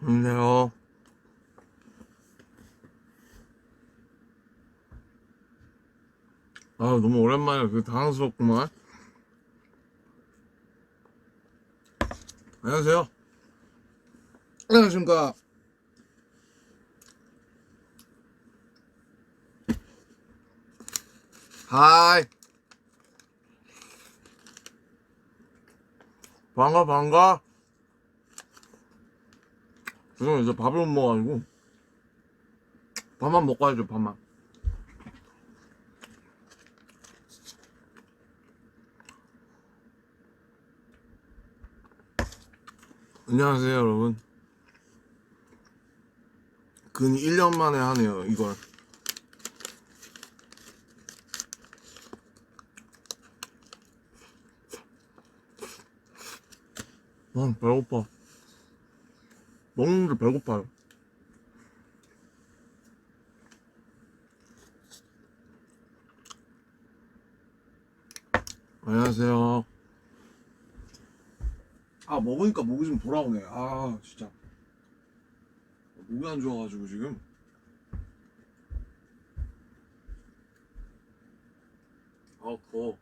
안녕하세요. 아, 너무 오랜만에 당황스럽구만. 안녕하세요. 안녕하십니까. 하이. 반가. 지금 이제 밥을 못 먹어가지고. 밥만 먹고 하죠, 밥만. 안녕하세요, 여러분. 근 1년 만에 하네요, 이걸. 배고파. 먹는데 배고파요. 안녕하세요. 먹으니까 목이 좀 돌아오네. 진짜. 목이 안 좋아가지고 지금. 더워.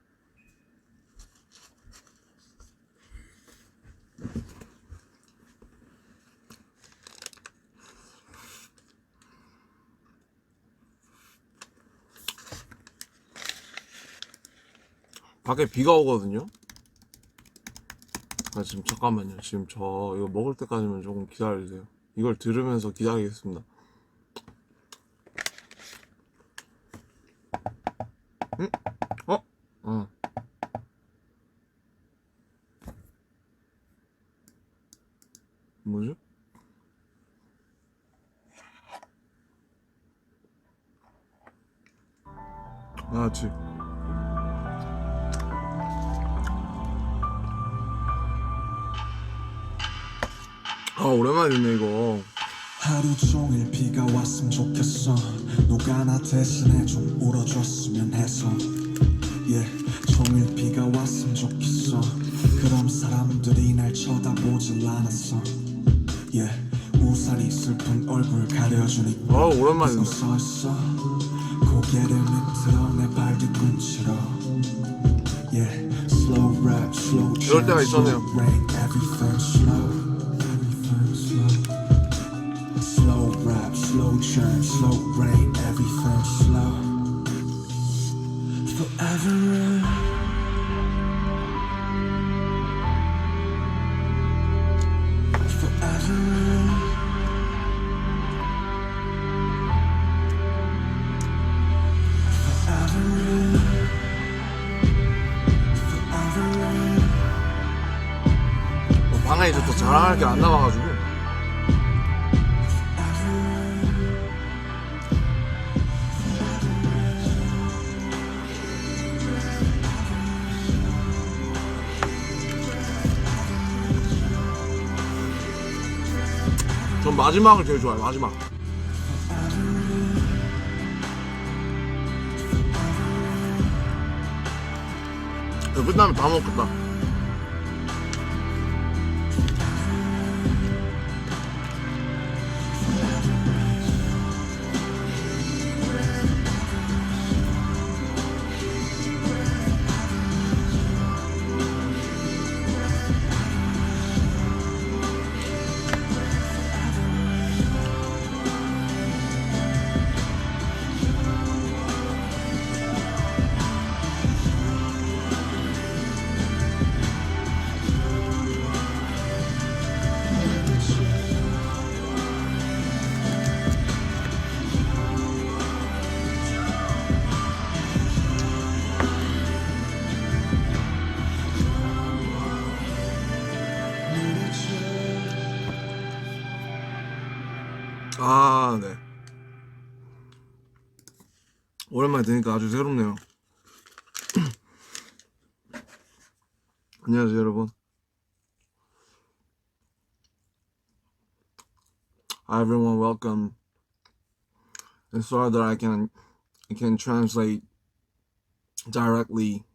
밖에 비가 오거든요. 지금 잠깐만요. 지금 저 이거 먹을 때까지만 조금 기다려주세요. 이걸 들으면서 기다리겠습니다. 응? 어. 뭐지? 그치. 오랜만에 듣네 이거. 하루 종일 비가 왔으면 좋겠어. 누가 나 대신에 좀 울어줬으면 해서. 종일 비가 왔으면 좋겠어. 그럼 사람들이 날 쳐다보질 않았어. 우산이 슬픈 얼굴 가려주니까 오랜만에 듣네. 서있어. 고개를 밑으로 내 발뒤꿈치로. Slow rap, slow 이럴 때가 jam, 있었네요. slow rain, everything slow. Slow rap, slow churn, slow rain, everything slow. Forever. Forever. 방에 이제 또 자랑할 게 안 남아가지고. 전 마지막을 제일 좋아해요. 마지막. 이거 끝나면 다 먹겠다. 네. 오랜만에 들으니까 아주 새롭네요. 안녕하세요, 여러분. Hi, everyone. Welcome. And sorry that I can translate directly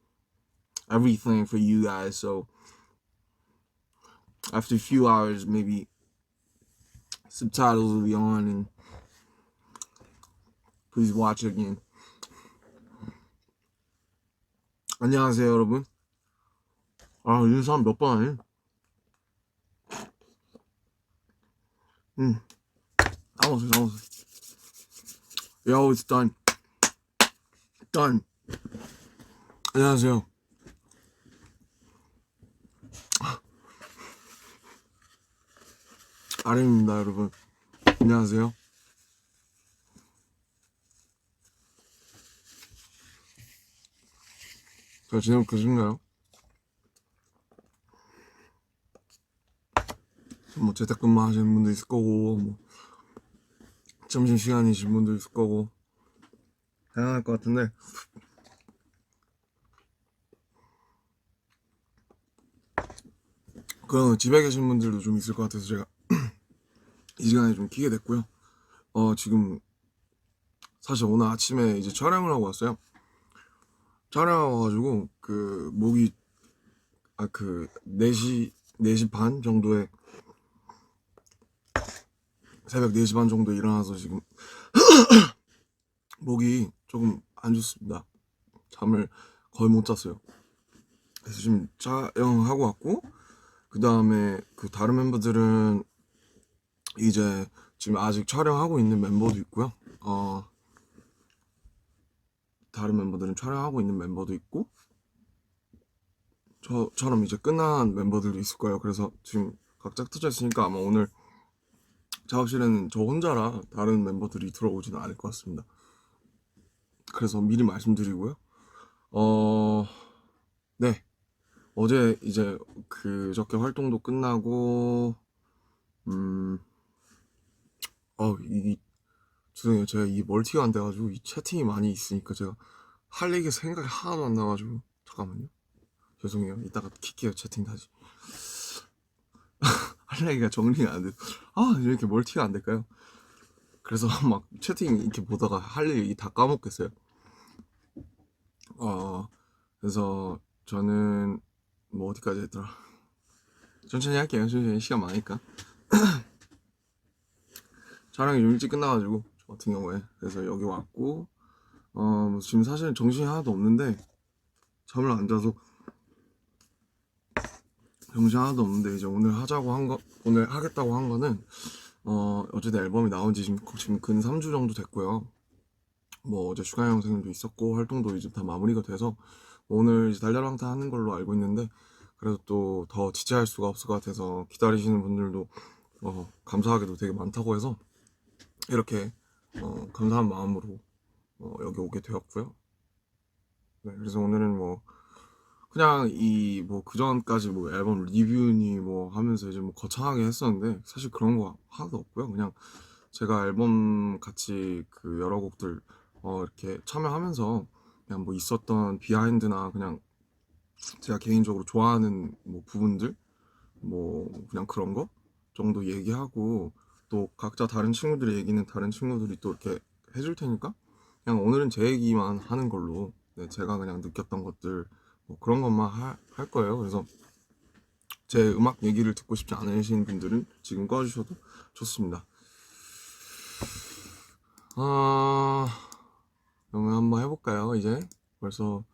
everything for you guys. So after a few hours, maybe subtitles will be on and please watch it again. 안녕하세요 여러분. 아 인사 한 몇 번 하니? almost. Yo, it's done. Done. 안녕하세요. 아림입니다 여러분. 안녕하세요. 잘 지내고 계신가요? 뭐 재택근무 하시는 분도 있을 거고 뭐 점심시간이신 분도 있을 거고 다양할 것 같은데 그럼 집에 계신 분들도 좀 있을 것 같아서 제가 이 시간에 좀 키게 됐고요. 지금 사실 오늘 아침에 이제 촬영을 하고 왔어요. 촬영하고 와가지고 그 목이 그 4시 반 정도에 새벽 4시 반 정도에 일어나서 지금 목이 조금 안 좋습니다. 잠을 거의 못 잤어요. 그래서 지금 촬영하고 왔고 그 다음에 그 다른 멤버들은 이제 지금 아직 촬영하고 있는 멤버도 있고요. 다른 멤버들은 촬영하고 있는 멤버도 있고 저처럼 이제 끝난 멤버들도 있을 거예요. 그래서 지금 각자 흩어져 있으니까 아마 오늘 작업실에는 저 혼자라 다른 멤버들이 들어오지는 않을 것 같습니다. 그래서 미리 말씀드리고요. 네. 어제 이제 그저께 활동도 끝나고 죄송해요. 제가 이 멀티가 안 돼가지고 이 채팅이 많이 있으니까 제가 할 얘기 생각이 하나도 안 나가지고 잠깐만요. 죄송해요. 이따가 킬게요. 채팅 다시. 할 얘기가 정리가 안 돼. 왜 이렇게 멀티가 안 될까요? 그래서 막 채팅 이렇게 보다가 할 얘기 다 까먹겠어요. 그래서 저는 뭐 어디까지 했더라. 천천히 할게요. 천천히 시간 많으니까. 촬영이 좀 일찍 끝나가지고 저 같은 경우에 그래서 여기 왔고 지금 사실 정신이 하나도 없는데 잠을 안 자서 정신 하나도 없는데 이제 오늘 하겠다고 한 거는 어쨌든 앨범이 나온 지 지금 근 3주 정도 됐고요. 뭐 어제 슈가 영상도 있었고 활동도 이제 다 마무리가 돼서 오늘 이제 달달왕타 하는 걸로 알고 있는데 그래도 또 더 지체할 수가 없을 것 같아서 기다리시는 분들도 감사하게도 되게 많다고 해서 이렇게 감사한 마음으로 여기 오게 되었고요. 네, 그래서 오늘은 뭐 그냥 이 뭐 그전까지 뭐 앨범 리뷰니 뭐 하면서 이제 뭐 거창하게 했었는데 사실 그런 거 하나도 없고요. 그냥 제가 앨범 같이 그 여러 곡들 이렇게 참여하면서 그냥 뭐 있었던 비하인드나 그냥 제가 개인적으로 좋아하는 뭐 부분들 뭐 그냥 그런 거 정도 얘기하고 또 각자 다른 친구들의 얘기는 다른 친구들이 또 이렇게 해줄 테니까 그냥 오늘은 제 얘기만 하는 걸로 네, 제가 그냥 느꼈던 것들 뭐 그런 것만 할 거예요. 그래서 제 음악 얘기를 듣고 싶지 않으신 분들은 지금 꺼주셔도 좋습니다. 그러면 한번 해볼까요? 이제 벌써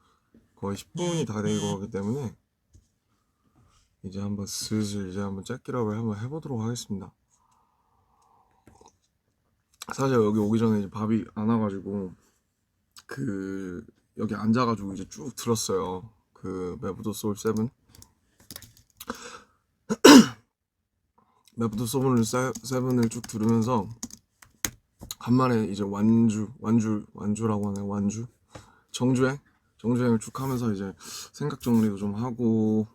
거의 10분이 다 되고 가기 때문에 이제 한번 슬슬 이제 한번 짝기럽을 한번 해보도록 하겠습니다. 사실 여기 오기 전에 이제 밥이 안 와가지고 여기 앉아가지고 이제 쭉 들었어요. 그 매부도 소울 7 매부도 소울 7을 쭉 들으면서 간만에 이제 완주라고 하나요? 정주행을 쭉 하면서 이제 생각 정리도 좀 하고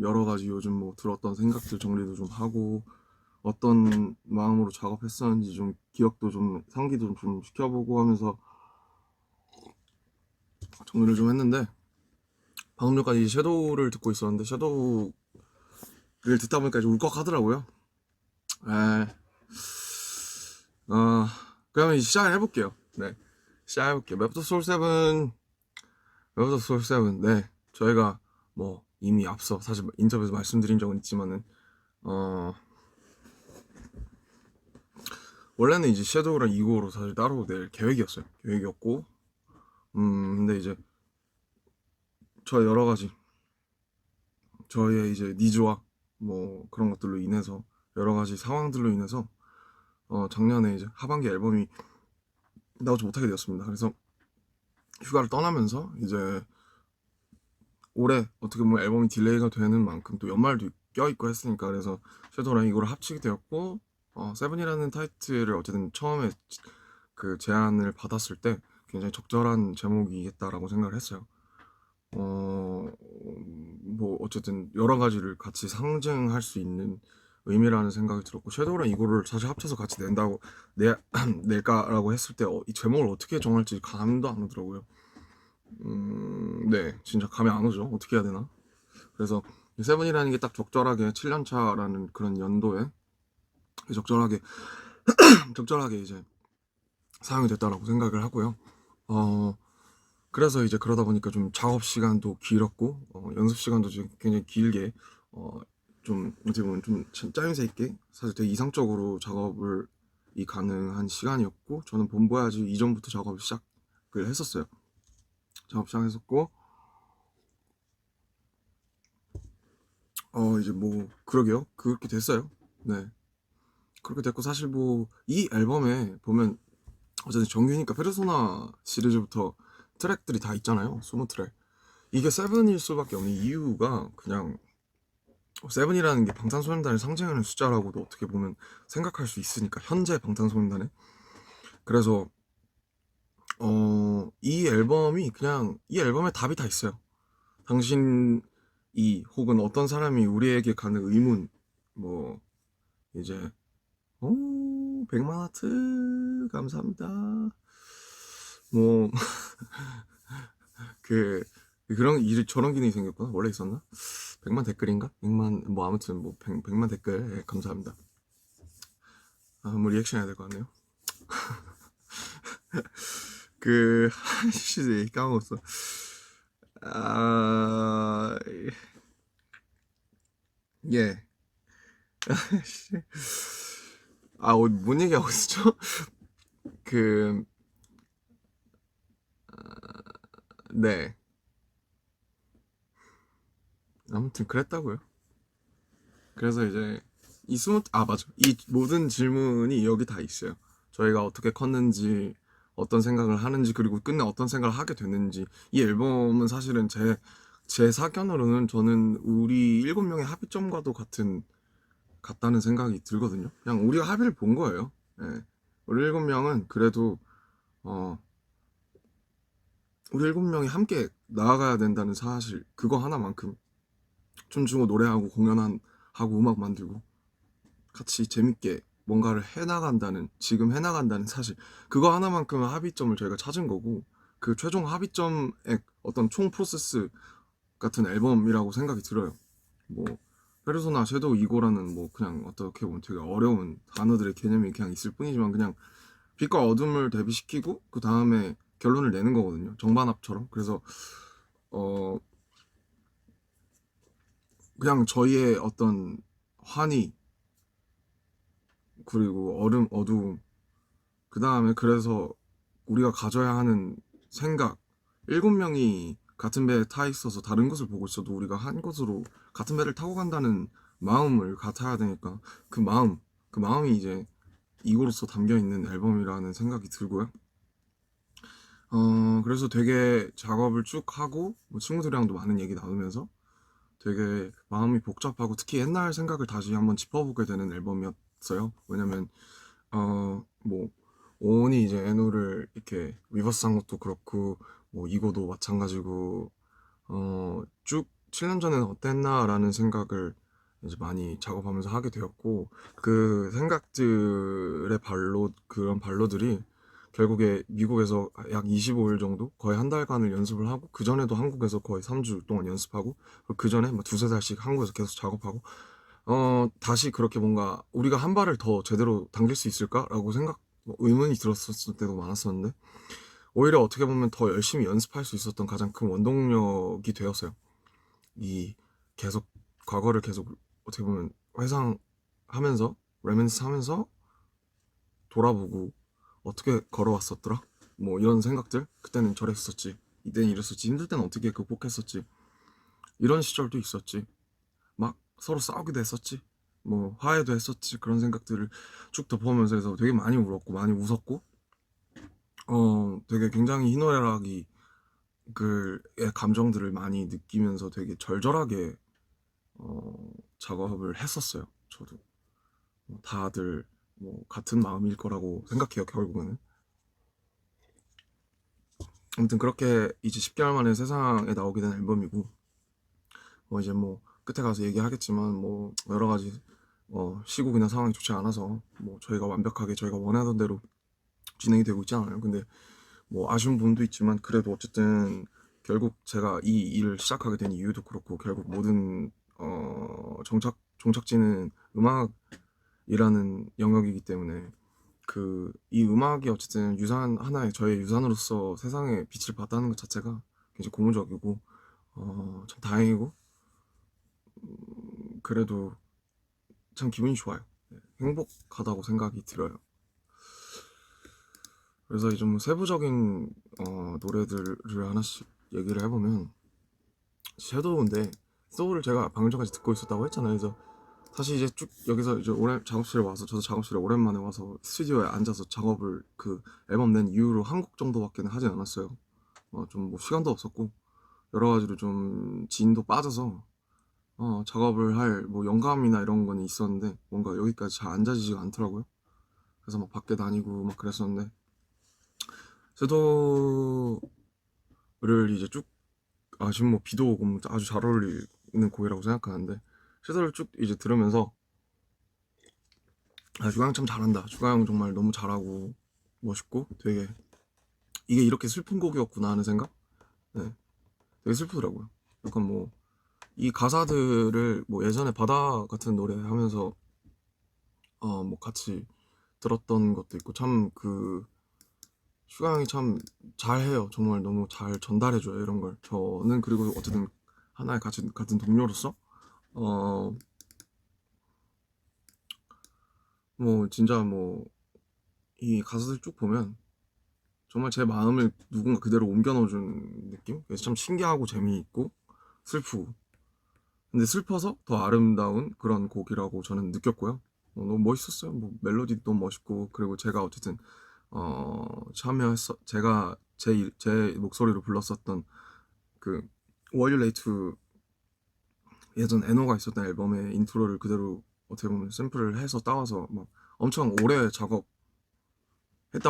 여러 가지 요즘 뭐 들었던 생각들 정리도 좀 하고 어떤 마음으로 작업했었는지 좀 기억도 좀 상기도 좀 시켜보고 하면서 정리를 좀 했는데 방금 전까지 섀도우를 듣고 있었는데 섀도우를 듣다 보니까 이제 울컥하더라고요. 그러면 시작을 해볼게요. 네, 시작해볼게요. 맵부터 소울 7. 네, 저희가 뭐 이미 앞서 사실 인터뷰에서 말씀드린 적은 있지만은 원래는 이제 섀도우랑 이거로 사실 따로 낼 계획이었고 근데 이제 저 여러 가지 저의 이제 니즈와 뭐 그런 것들로 인해서 여러 가지 상황들로 인해서 작년에 이제 하반기 앨범이 나오지 못하게 되었습니다. 그래서 휴가를 떠나면서 이제 올해 어떻게 보면 앨범이 딜레이가 되는 만큼 또 연말도 껴있고 했으니까 그래서 섀도우랑 이거를 합치게 되었고 세븐이라는 타이틀을 어쨌든 처음에 그 제안을 받았을 때 굉장히 적절한 제목이겠다라고 생각을 했어요. 뭐 어쨌든 여러 가지를 같이 상징할 수 있는 의미라는 생각이 들었고 섀도우랑 이거를 사실 합쳐서 같이 낼까라고 했을 때 이 제목을 어떻게 정할지 감도 안 오더라고요. 네, 진짜 감이 안 오죠. 어떻게 해야 되나? 그래서 세븐이라는 게 딱 적절하게 7년차라는 그런 연도에 적절하게 적절하게 이제 사용이 됐다라고 생각을 하고요. 그래서 이제 그러다 보니까 좀 작업 시간도 길었고 연습 시간도 좀 굉장히 길게 좀 어떻게 보면 좀 짜임새 있게 사실 되게 이상적으로 작업을 이 가능한 시간이었고 저는 본보야지 이전부터 작업을 시작을 했었어요. 작업 시작했었고 이제 뭐 그러게요. 그렇게 됐어요. 네. 그렇게 됐고 사실 뭐 이 앨범에 보면 어쨌든 정규니까 페르소나 시리즈부터 트랙들이 다 있잖아요. 20트랙. 이게 세븐일 수밖에 없는 이유가 그냥 세븐이라는 게 방탄소년단을 상징하는 숫자라고도 어떻게 보면 생각할 수 있으니까 현재 방탄소년단에 그래서 이 앨범이 그냥 이 앨범에 답이 다 있어요. 당신이 혹은 어떤 사람이 우리에게 가는 의문 뭐 이제 백만 하트 감사합니다. 뭐 그 그런 저런 기능이 생겼구나. 원래 있었나? 100만 댓글인가? 100만 뭐 아무튼 뭐 100만 댓글 감사합니다. 뭐 리액션 해야 될 것 같네요. 그 씨 까먹었어. 아 예. 뭔 얘기하고 있었죠? 그 네. 아무튼 그랬다고요. 그래서 이제 맞아. 이 모든 질문이 여기 다 있어요. 저희가 어떻게 컸는지, 어떤 생각을 하는지, 그리고 끝내 어떤 생각을 하게 됐는지. 이 앨범은 사실은 제 사견으로는 저는 우리 7명의 합의점과도 같다는 생각이 들거든요. 그냥 우리가 합의를 본 거예요. 예. 우리 7명은 그래도, 어, 우리 7명이 함께 나아가야 된다는 사실, 그거 하나만큼 춤추고 노래하고 공연하고 음악 만들고 같이 재밌게 뭔가를 해나간다는 지금 해나간다는 사실 그거 하나만큼은 합의점을 저희가 찾은 거고 그 최종 합의점의 어떤 총 프로세스 같은 앨범이라고 생각이 들어요. 뭐 페르소나 섀도우 이고라는 뭐 그냥 어떻게 보면 되게 어려운 단어들의 개념이 그냥 있을 뿐이지만 그냥 빛과 어둠을 대비시키고 그 다음에 결론을 내는 거거든요. 정반합처럼. 그래서 어 그냥 저희의 어떤 환희 그리고 어두움 그 다음에 그래서 우리가 가져야 하는 생각 7명이 같은 배에 타 있어서 다른 것을 보고 있어도 우리가 한 곳으로 같은 배를 타고 간다는 마음을 같아야 되니까 그 마음이 이제 이고로서 담겨 있는 앨범이라는 생각이 들고요. 그래서 되게 작업을 쭉 하고 뭐 친구들이랑도 많은 얘기 나누면서 되게 마음이 복잡하고 특히 옛날 생각을 다시 한번 짚어보게 되는 앨범이었어요. 왜냐면 뭐 오온이 이제 애노를 이렇게 리버스한 것도 그렇고 뭐 이거도 마찬가지고 쭉 7년 전에는 어땠나라는 생각을 이제 많이 작업하면서 하게 되었고 그 생각들의 그런 발로들이 결국에 미국에서 약 25일 정도 거의 한 달간을 연습을 하고 그 전에도 한국에서 거의 3주 동안 연습하고 그 전에 뭐 두세 달씩 한국에서 계속 작업하고 다시 그렇게 뭔가 우리가 한 발을 더 제대로 당길 수 있을까라고 의문이 들었을 때도 많았었는데 오히려 어떻게 보면 더 열심히 연습할 수 있었던 가장 큰 원동력이 되었어요. 이 계속 과거를 계속 어떻게 보면 회상하면서 레미니스 하면서 돌아보고 어떻게 걸어왔었더라? 뭐 이런 생각들? 그때는 저랬었지, 이때는 이랬었지, 힘들 때는 어떻게 극복했었지, 이런 시절도 있었지, 막 서로 싸우기도 했었지, 뭐 화해도 했었지. 그런 생각들을 쭉 덮어보면서 해서 되게 많이 울었고 많이 웃었고, 되게 굉장히 희노애락이 그의 감정들을 많이 느끼면서 되게 절절하게 작업을 했었어요. 저도 다들 뭐 같은 마음일 거라고 생각해요, 결국에는. 아무튼 그렇게 이제 10개월 만에 세상에 나오게 된 앨범이고, 이제 뭐 끝에 가서 얘기하겠지만 뭐 여러 가지 시국이나 상황이 좋지 않아서 뭐 저희가 완벽하게 저희가 원하던 대로 진행이 되고 있지 않아요. 근데 뭐 아쉬운 부분도 있지만 그래도 어쨌든 결국 제가 이 일을 시작하게 된 이유도 그렇고, 결국 모든 종착지는 음악이라는 영역이기 때문에 그 이 음악이 어쨌든 유산 하나의 저의 유산으로서 세상에 빛을 발한다는 것 자체가 굉장히 고무적이고 참 다행이고, 그래도 참 기분이 좋아요. 네, 행복하다고 생각이 들어요. 그래서 이제 좀 세부적인 노래들을 하나씩 얘기를 해보면, 섀도우인데 소울을 제가 방금 전까지 듣고 있었다고 했잖아요. 그래서 사실 이제 쭉 여기서 이제 오래 작업실에 와서, 저도 작업실에 오랜만에 와서 스튜디오에 앉아서 작업을 그 앨범 낸 이후로 한 곡 정도밖에는 하진 않았어요. 좀 뭐 시간도 없었고 여러 가지로 좀 진도 빠져서 작업을 할 뭐 영감이나 이런 건 있었는데 뭔가 여기까지 잘 앉아지지가 않더라고요. 그래서 막 밖에 다니고 막 그랬었는데, 섀도우를 이제 쭉 지금 뭐 비도 오고 뭐 아주 잘 어울리는 곡이라고 생각하는데, 섀도우를 쭉 이제 들으면서 주가영 참 잘한다. 주가영 정말 너무 잘하고 멋있고 되게 이게 이렇게 슬픈 곡이었구나 하는 생각? 네, 되게 슬프더라고요. 약간 뭐 이 가사들을 뭐 예전에 바다 같은 노래 하면서 뭐 같이 들었던 것도 있고, 참 그 슈가형이 참 잘해요. 정말 너무 잘 전달해줘요, 이런 걸. 저는 그리고 어쨌든 하나의 같은 동료로서 뭐 진짜 뭐 이 가사들 쭉 보면 정말 제 마음을 누군가 그대로 옮겨 넣어준 느낌? 그래서 참 신기하고 재미있고 슬프고, 근데 슬퍼서 더 아름다운 그런 곡이라고 저는 느꼈고요. 너무 멋있었어요. 뭐 멜로디도 너무 멋있고, 그리고 제가 어쨌든 제가 제 목소리로 불렀었던 그 Were You Late to, 예전 에노가 있었던 앨범의 인트로를 그대로 어떻게 보면 샘플을 해서 따와서 막 엄청 오래 작업했다고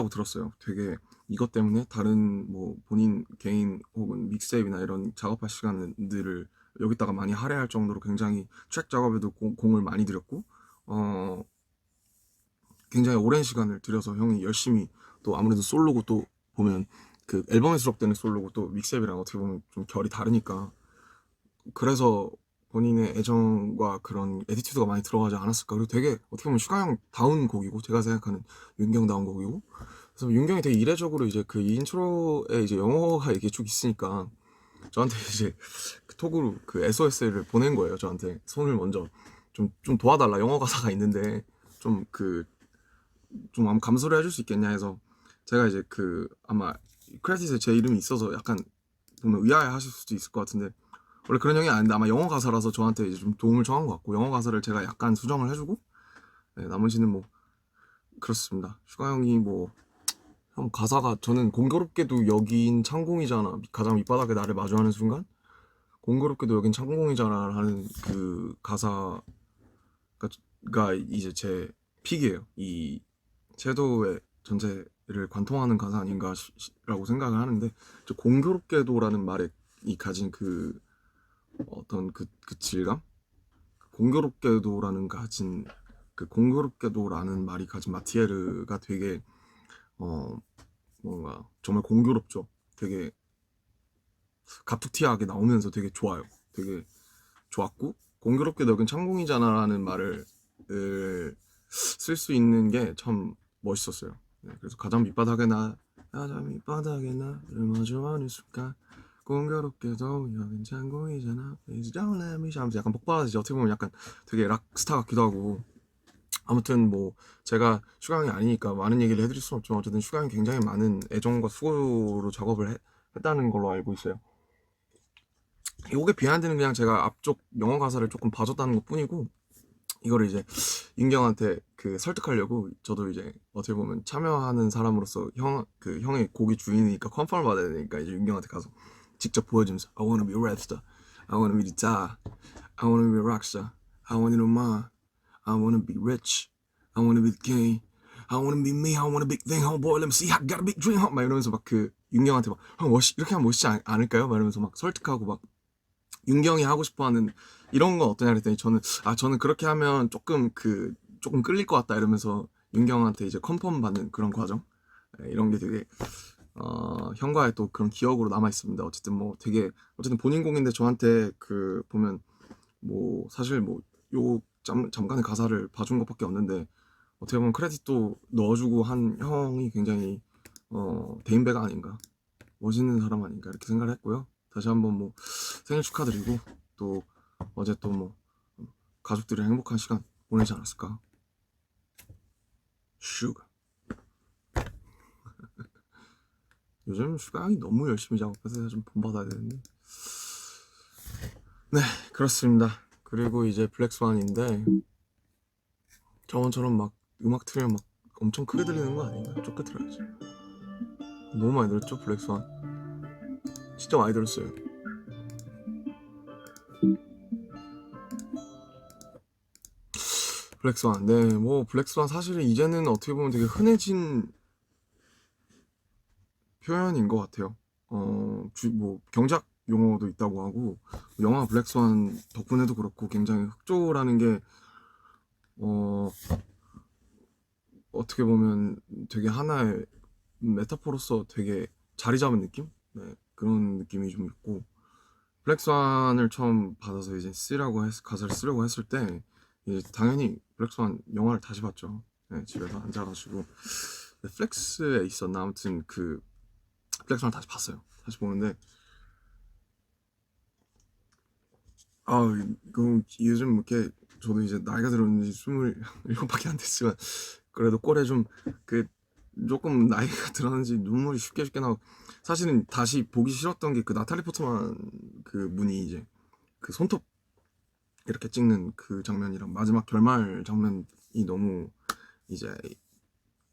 들었어요. 되게 이것 때문에 다른 뭐 본인 개인 혹은 믹스테이프나 이런 작업할 시간들을 여기다가 많이 할애할 정도로 굉장히 트랙 작업에도 공을 많이 들였고, 어 굉장히 오랜 시간을 들여서 형이 열심히, 또 아무래도 솔로고 또 보면 그 앨범에 수록되는 솔로고 또 믹스테이프랑 어떻게 보면 좀 결이 다르니까, 그래서 본인의 애정과 그런 에티튜드가 많이 들어가지 않았을까. 그리고 되게 어떻게 보면 슈가형 다운 곡이고, 제가 생각하는 윤경 다운 곡이고, 그래서 윤경이 되게 이례적으로 이제 그 인트로에 이제 영어가 이게 쭉 있으니까 저한테 이제 그 톡으로 그 SOS를 보낸 거예요. 저한테 손을 먼저 좀 도와달라, 영어 가사가 있는데 좀 아마 감수를 해줄 수 있겠냐 해서, 제가 이제 그 아마 크레딧에 제 이름이 있어서 약간 보면 의아해 하실 수도 있을 것 같은데, 원래 그런 형이 아닌데 아마 영어 가사라서 저한테 이제 좀 도움을 청한 것 같고, 영어 가사를 제가 약간 수정을 해주고, 네, 나머지는 뭐 그렇습니다. 슈가 형이 뭐 형 가사가, 저는 공교롭게도 여긴 창공이잖아, 가장 밑바닥에 나를 마주하는 순간 공교롭게도 여긴 창공이잖아 하는 그 가사가 이제 제 픽이에요. 이 섀도우의 전체를 관통하는 가사 아닌가 라고 생각을 하는데, 공교롭게도라는 말에 이 가진 그 어떤 그 질감, 공교롭게도라는 말이 가진 마티에르가 되게 어 뭔가 정말 공교롭죠. 되게 갑툭튀하게 나오면서 되게 좋아요. 되게 좋았고, 공교롭게도 여긴 창공이잖아라는 말을 쓸 수 있는 게 참 멋있었어요. 네, 그래서 가장 밑바닥에 나를 마주하는 순간 공교롭게도 여긴 창공이잖아 Please don't let me 하면서 약간 폭발하듯이, 어떻게 보면 약간 되게 락스타 같기도 하고, 아무튼 뭐 제가 슈가 형이 아니니까 많은 얘기를 해드릴 수는 없지만 어쨌든 슈가 형이 굉장히 많은 애정과 수고로 작업을 했다는 걸로 알고 있어요. 요게 비하인드는 그냥 제가 앞쪽 영어 가사를 조금 봐줬다는 것 뿐이고, 이거를 이제 윤경한테 그 설득하려고 저도 이제 어떻게 보면 참여하는 사람으로서 그 형의 곡의 주인이니까 컨펌을 받아야 되니까 이제 윤경한테 가서 직접 보여주면서 I wanna be a rap star, I wanna be the star, I wanna be a rock star, I wanna know mine, I wanna be rich, I wanna be the king, I wanna be me, I want a big thing, homeboy, let me see, I got a big dream, 막 이러면서 막 그 윤경한테 막 형 이렇게 하면 멋있지 않을까요? 막 이러면서 막 설득하고 막 윤경이 하고 싶어하는 이런 건 어떠냐 그랬더니 저는 그렇게 하면 조금 끌릴 것 같다 이러면서 윤경한테 이제 컨펌 받는 그런 과정, 이런 게 되게 형과의 또 그런 기억으로 남아 있습니다. 어쨌든 뭐 되게 어쨌든 본인 곡인데 저한테 그 보면 뭐 사실 뭐 요 잠깐의 가사를 봐준 것밖에 없는데 어떻게 보면 크레딧도 넣어주고 한 형이 굉장히 대인배가 아닌가, 멋있는 사람 아닌가 이렇게 생각을 했고요. 다시 한번 뭐 생일 축하드리고 또 어제 또 뭐 가족들이랑 행복한 시간 보내지 않았을까. 슈가 요즘 슈가 형이 너무 열심히 작업해서 좀 본받아야 되는데. 네, 그렇습니다. 그리고 이제 블랙스완인데 저번처럼 막 음악 틀면 막 엄청 크게 들리는 거 아닌가? 좁게 들어야지. 너무 많이 들었죠 블랙스완. 진짜 많이 들었어요. 블랙스완. 네, 뭐 블랙스완 사실은 이제는 어떻게 보면 되게 흔해진 표현인 것 같아요. 뭐 경작 용어도 있다고 하고, 영화 블랙스완 덕분에도 그렇고 굉장히 흑조라는 게 어떻게 보면 되게 하나의 메타포로서 되게 자리 잡은 느낌? 네, 그런 느낌이 좀 있고, 블랙스완을 처음 받아서 이제 가사를 쓰려고 했을 때 이제 당연히 블랙스완 영화를 다시 봤죠. 네, 집에서 앉아가지고 넷플릭스에 있었나 아무튼 그 블랙스완을 다시 봤어요. 다시 보는데 그 요즘 이렇게 저도 이제 나이가 들었는지 27밖에 안 됐지만 그래도 꼴에 좀 그 조금 나이가 들었는지 눈물이 쉽게 나고, 사실은 다시 보기 싫었던 게 그 나탈리 포트만 그 분이 이제 그 손톱 이렇게 찍는 그 장면이랑 마지막 결말 장면이 너무 이제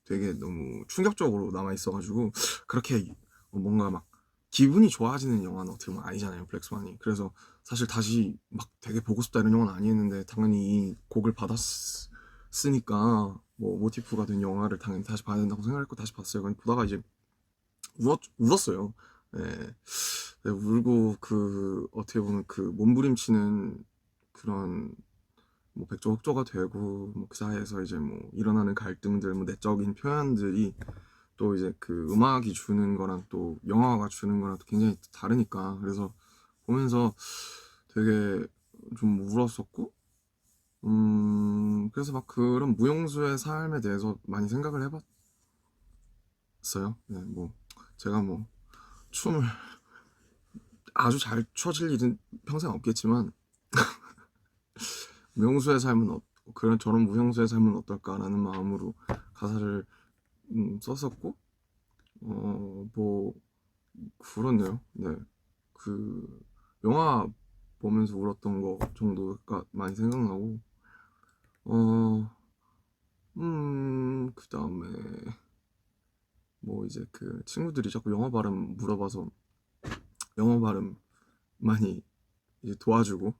되게 너무 충격적으로 남아 있어가지고 그렇게 뭔가 막 기분이 좋아지는 영화는 어떻게 보면 아니잖아요 블랙스완이. 그래서 사실 다시 막 되게 보고 싶다 이런 영화는 아니었는데 당연히 이 곡을 받았으니까 뭐 모티프가 된 영화를 당연히 다시 봐야 된다고 생각했고 다시 봤어요. 근데 보다가 이제 울었어요. 네. 네, 울고 그 어떻게 보면 그 몸부림치는 그런 뭐 백조흑조가 되고 뭐 그 사이에서 이제 뭐 일어나는 갈등들, 뭐 내적인 표현들이 또 이제 그 음악이 주는 거랑 또 영화가 주는 거랑 또 굉장히 다르니까, 그래서 보면서 되게 좀 울었었고, 그래서 막 그런 무용수의 삶에 대해서 많이 생각을 해봤어요. 네, 뭐 제가 뭐 춤을 아주 잘 춰질 일은 평생 없겠지만 무용수의 삶은 그런 저런 무용수의 삶은 어떨까라는 마음으로 가사를 썼었고, 뭐 그렇네요. 네, 그 영화 보면서 울었던 거 정도가 많이 생각나고, 그 다음에 뭐 이제 그 친구들이 자꾸 영어 발음 물어봐서 영어 발음 많이 이제 도와주고,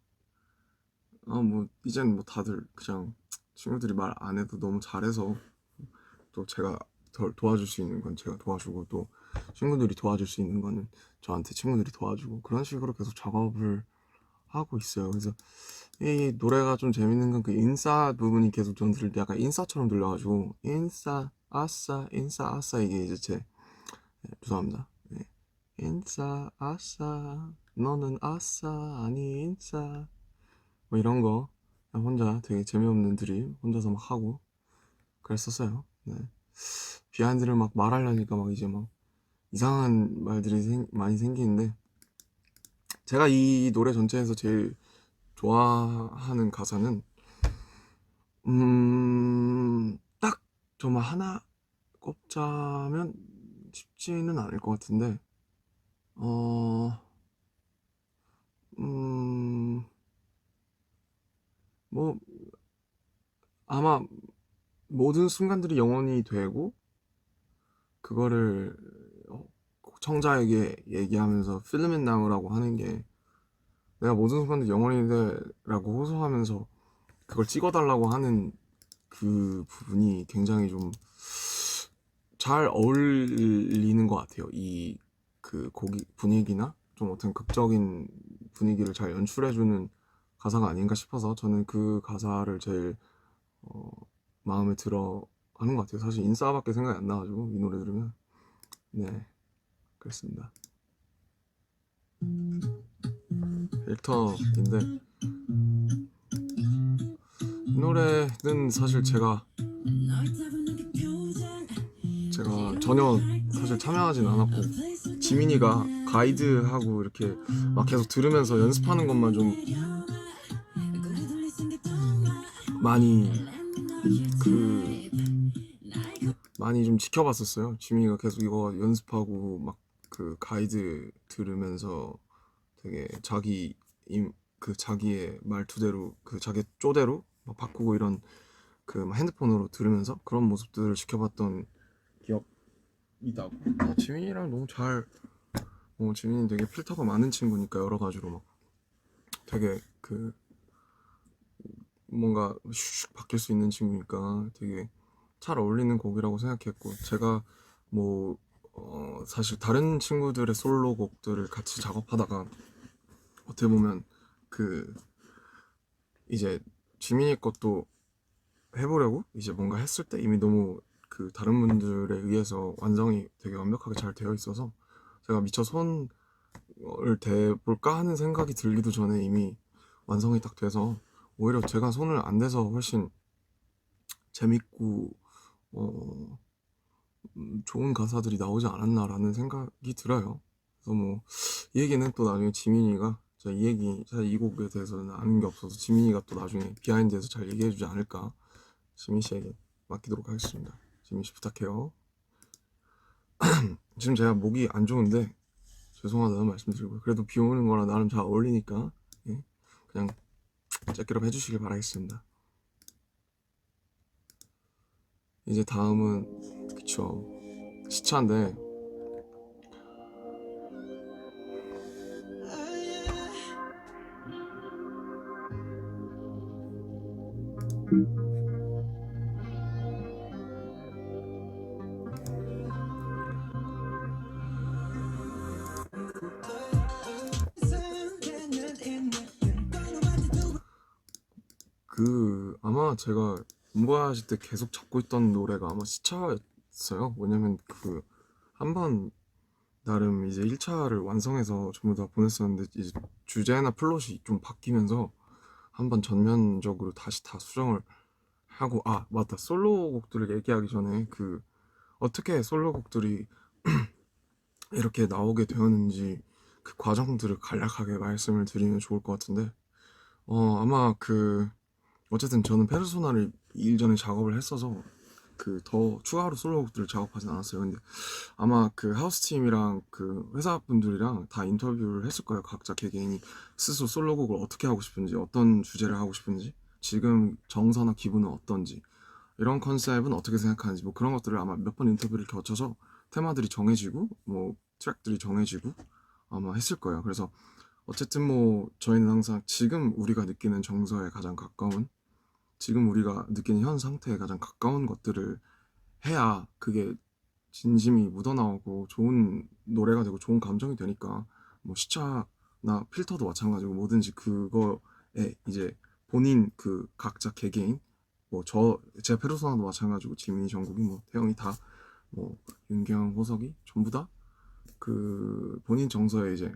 뭐 이젠 뭐 다들 그냥 친구들이 말 안 해도 너무 잘해서 또 제가 덜 도와줄 수 있는 건 제가 도와주고, 또 친구들이 도와줄 수 있는 거는 저한테 친구들이 도와주고, 그런 식으로 계속 작업을 하고 있어요. 그래서 이 노래가 좀 재밌는 건 그 인싸 부분이 계속 좀 들릴 때 약간 인싸처럼 들려가지고 인싸 아싸 인싸 아싸, 이게 이제 죄송합니다. 네. 인싸 아싸 너는 아싸 아니 인싸, 뭐 이런 거 그냥 혼자 되게 재미없는 드립 혼자서 막 하고 그랬었어요. 네. 비하인드를 막 말하려니까 막 이제 막 이상한 말들이 많이 생기는데, 제가 이 노래 전체에서 제일 좋아하는 가사는 딱 정말 하나 꼽자면 쉽지는 않을 것 같은데, 어, 음, 뭐, 아마 모든 순간들이 영원히 되고, 그거를 어, 청자에게 얘기하면서 필름 잇 나우라고 하는 게 내가 모든 순간들이 영원히 돼라고 호소하면서 그걸 찍어달라고 하는 그 부분이 굉장히 좀 잘 어울리는 것 같아요. 이 그 곡이 분위기나 좀 어떤 극적인 분위기를 잘 연출해주는 가사가 아닌가 싶어서 저는 그 가사를 제일 어, 마음에 들어 하는 것 같아요. 사실 인싸밖에 생각이 안 나가지고 이 노래 들으면 네 그렇습니다. 필터인데 이 노래는 사실 제가 전혀 사실 참여하진 않았고 지민이가 가이드하고 이렇게 막 계속 들으면서 연습하는 것만 좀 많이 그 많이 좀 지켜봤었어요. 지민이가 계속 이거 연습하고 막 그 가이드 들으면서 되게 자기의 말투대로 그 자기 쪼대로 막 바꾸고 이런 그 핸드폰으로 들으면서 그런 모습들을 지켜봤던 기억이 나고 지민이랑 너무 잘 지민이 되게 필터가 많은 친구니까 여러 가지로 막 되게 그 뭔가 슉슉 바뀔 수 있는 친구니까 되게 잘 어울리는 곡이라고 생각했고 제가 뭐 사실 다른 친구들의 솔로곡들을 같이 작업하다가 어떻게 보면 그 이제 지민이 것도 해보려고 이제 뭔가 했을 때 이미 너무 그 다른 분들에 의해서 완성이 되게 완벽하게 잘 되어 있어서 제가 미처 손을 대볼까 하는 생각이 들기도 전에 이미 완성이 딱 돼서 오히려 제가 손을 안 대서 훨씬 재밌고 어, 좋은 가사들이 나오지 않았나라는 생각이 들어요. 그래서 뭐 이 얘기는 또 나중에 지민이가 제가 이 얘기 사실 이 곡에 대해서는 아는 게 없어서 지민이가 또 나중에 비하인드에서 잘 얘기해주지 않을까 지민 씨에게 맡기도록 하겠습니다. 지민 씨 부탁해요. 지금 제가 목이 안 좋은데 죄송하다는 말씀드리고요. 그래도 비 오는 거랑 나름 잘 어울리니까 예, 그냥 째끼럽 해주시길 바라겠습니다. 이제 다음은 그쵸 시차인데 그 아마 제가 공부하실 때 계속 잡고 있던 노래가 아마 시차였어요. 왜냐면 그 한 번 나름 이제 1차를 완성해서 전부 다 보냈었는데 이제 주제나 플롯이 좀 바뀌면서 한번 전면적으로 다시 다 수정을 하고 아 맞다 솔로곡들을 얘기하기 전에 그 어떻게 솔로곡들이 이렇게 나오게 되었는지 그 과정들을 간략하게 말씀을 드리면 좋을 것 같은데 아마 그 어쨌든 저는 페르소나를 일전에 작업을 했어서 그 더 추가로 솔로곡들을 작업하진 않았어요. 근데 아마 그 하우스 팀이랑 그 회사 분들이랑 다 인터뷰를 했을 거예요. 각자 개개인이 스스로 솔로곡을 어떻게 하고 싶은지, 어떤 주제를 하고 싶은지, 지금 정서나 기분은 어떤지, 이런 컨셉은 어떻게 생각하는지, 뭐 그런 것들을 아마 몇 번 인터뷰를 거쳐서 테마들이 정해지고, 뭐 트랙들이 정해지고 아마 했을 거예요. 그래서 어쨌든 뭐 저희는 항상 지금 우리가 느끼는 정서에 가장 가까운 지금 우리가 느끼는 현 상태에 가장 가까운 것들을 해야 그게 진심이 묻어나오고 좋은 노래가 되고 좋은 감정이 되니까 뭐 시차나 필터도 마찬가지고 뭐든지 그거에 이제 본인 그 각자 개개인 뭐 제 페르소나도 마찬가지고 지민이 정국이 뭐 태영이 다 뭐 윤경 호석이 전부 다 그 본인 정서에 이제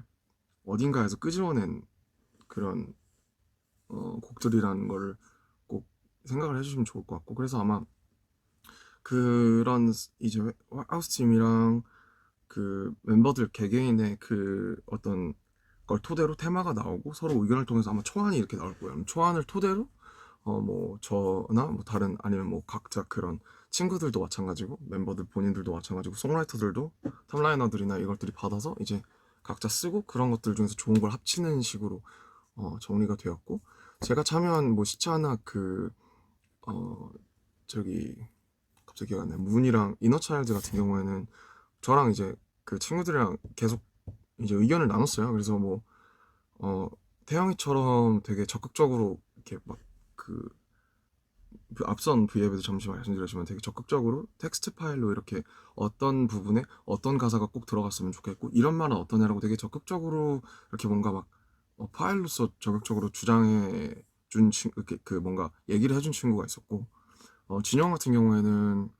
어딘가에서 끄집어낸 그런 곡들이라는 거를 꼭 생각을 해주시면 좋을 것 같고 그래서 아마 그런 이제 하우스팀이랑 그 멤버들 개개인의 그 어떤 걸 토대로 테마가 나오고 서로 의견을 통해서 아마 초안이 이렇게 나올 거예요. 초안을 토대로 뭐 저나 뭐 다른 아니면 뭐 각자 그런 친구들도 마찬가지고 멤버들 본인들도 마찬가지고 송라이터들도 탑라이너들이나 이것들이 받아서 이제 각자 쓰고 그런 것들 중에서 좋은 걸 합치는 식으로 정리가 되었고, 제가 참여한 뭐 시차나 저기 갑자기 기억 안 나요. 문이랑 이너차일드 같은 경우에는 저랑 이제 그 친구들이랑 계속 이제 의견을 나눴어요. 그래서 뭐 태영이처럼 되게 적극적으로 이렇게 막 그 앞선 V앱에도 잠시 말씀드렸지만 되게 적극적으로 텍스트 파일로 이렇게 어떤 부분에 어떤 가사가 꼭 들어갔으면 좋겠고 이런 말은 어떠냐라고 되게 적극적으로 이렇게 뭔가 막 파일로서 적극적으로 주장해 준 이렇게 그 뭔가 얘기를 해준 친구가 있었고, 진영 같은 경우에는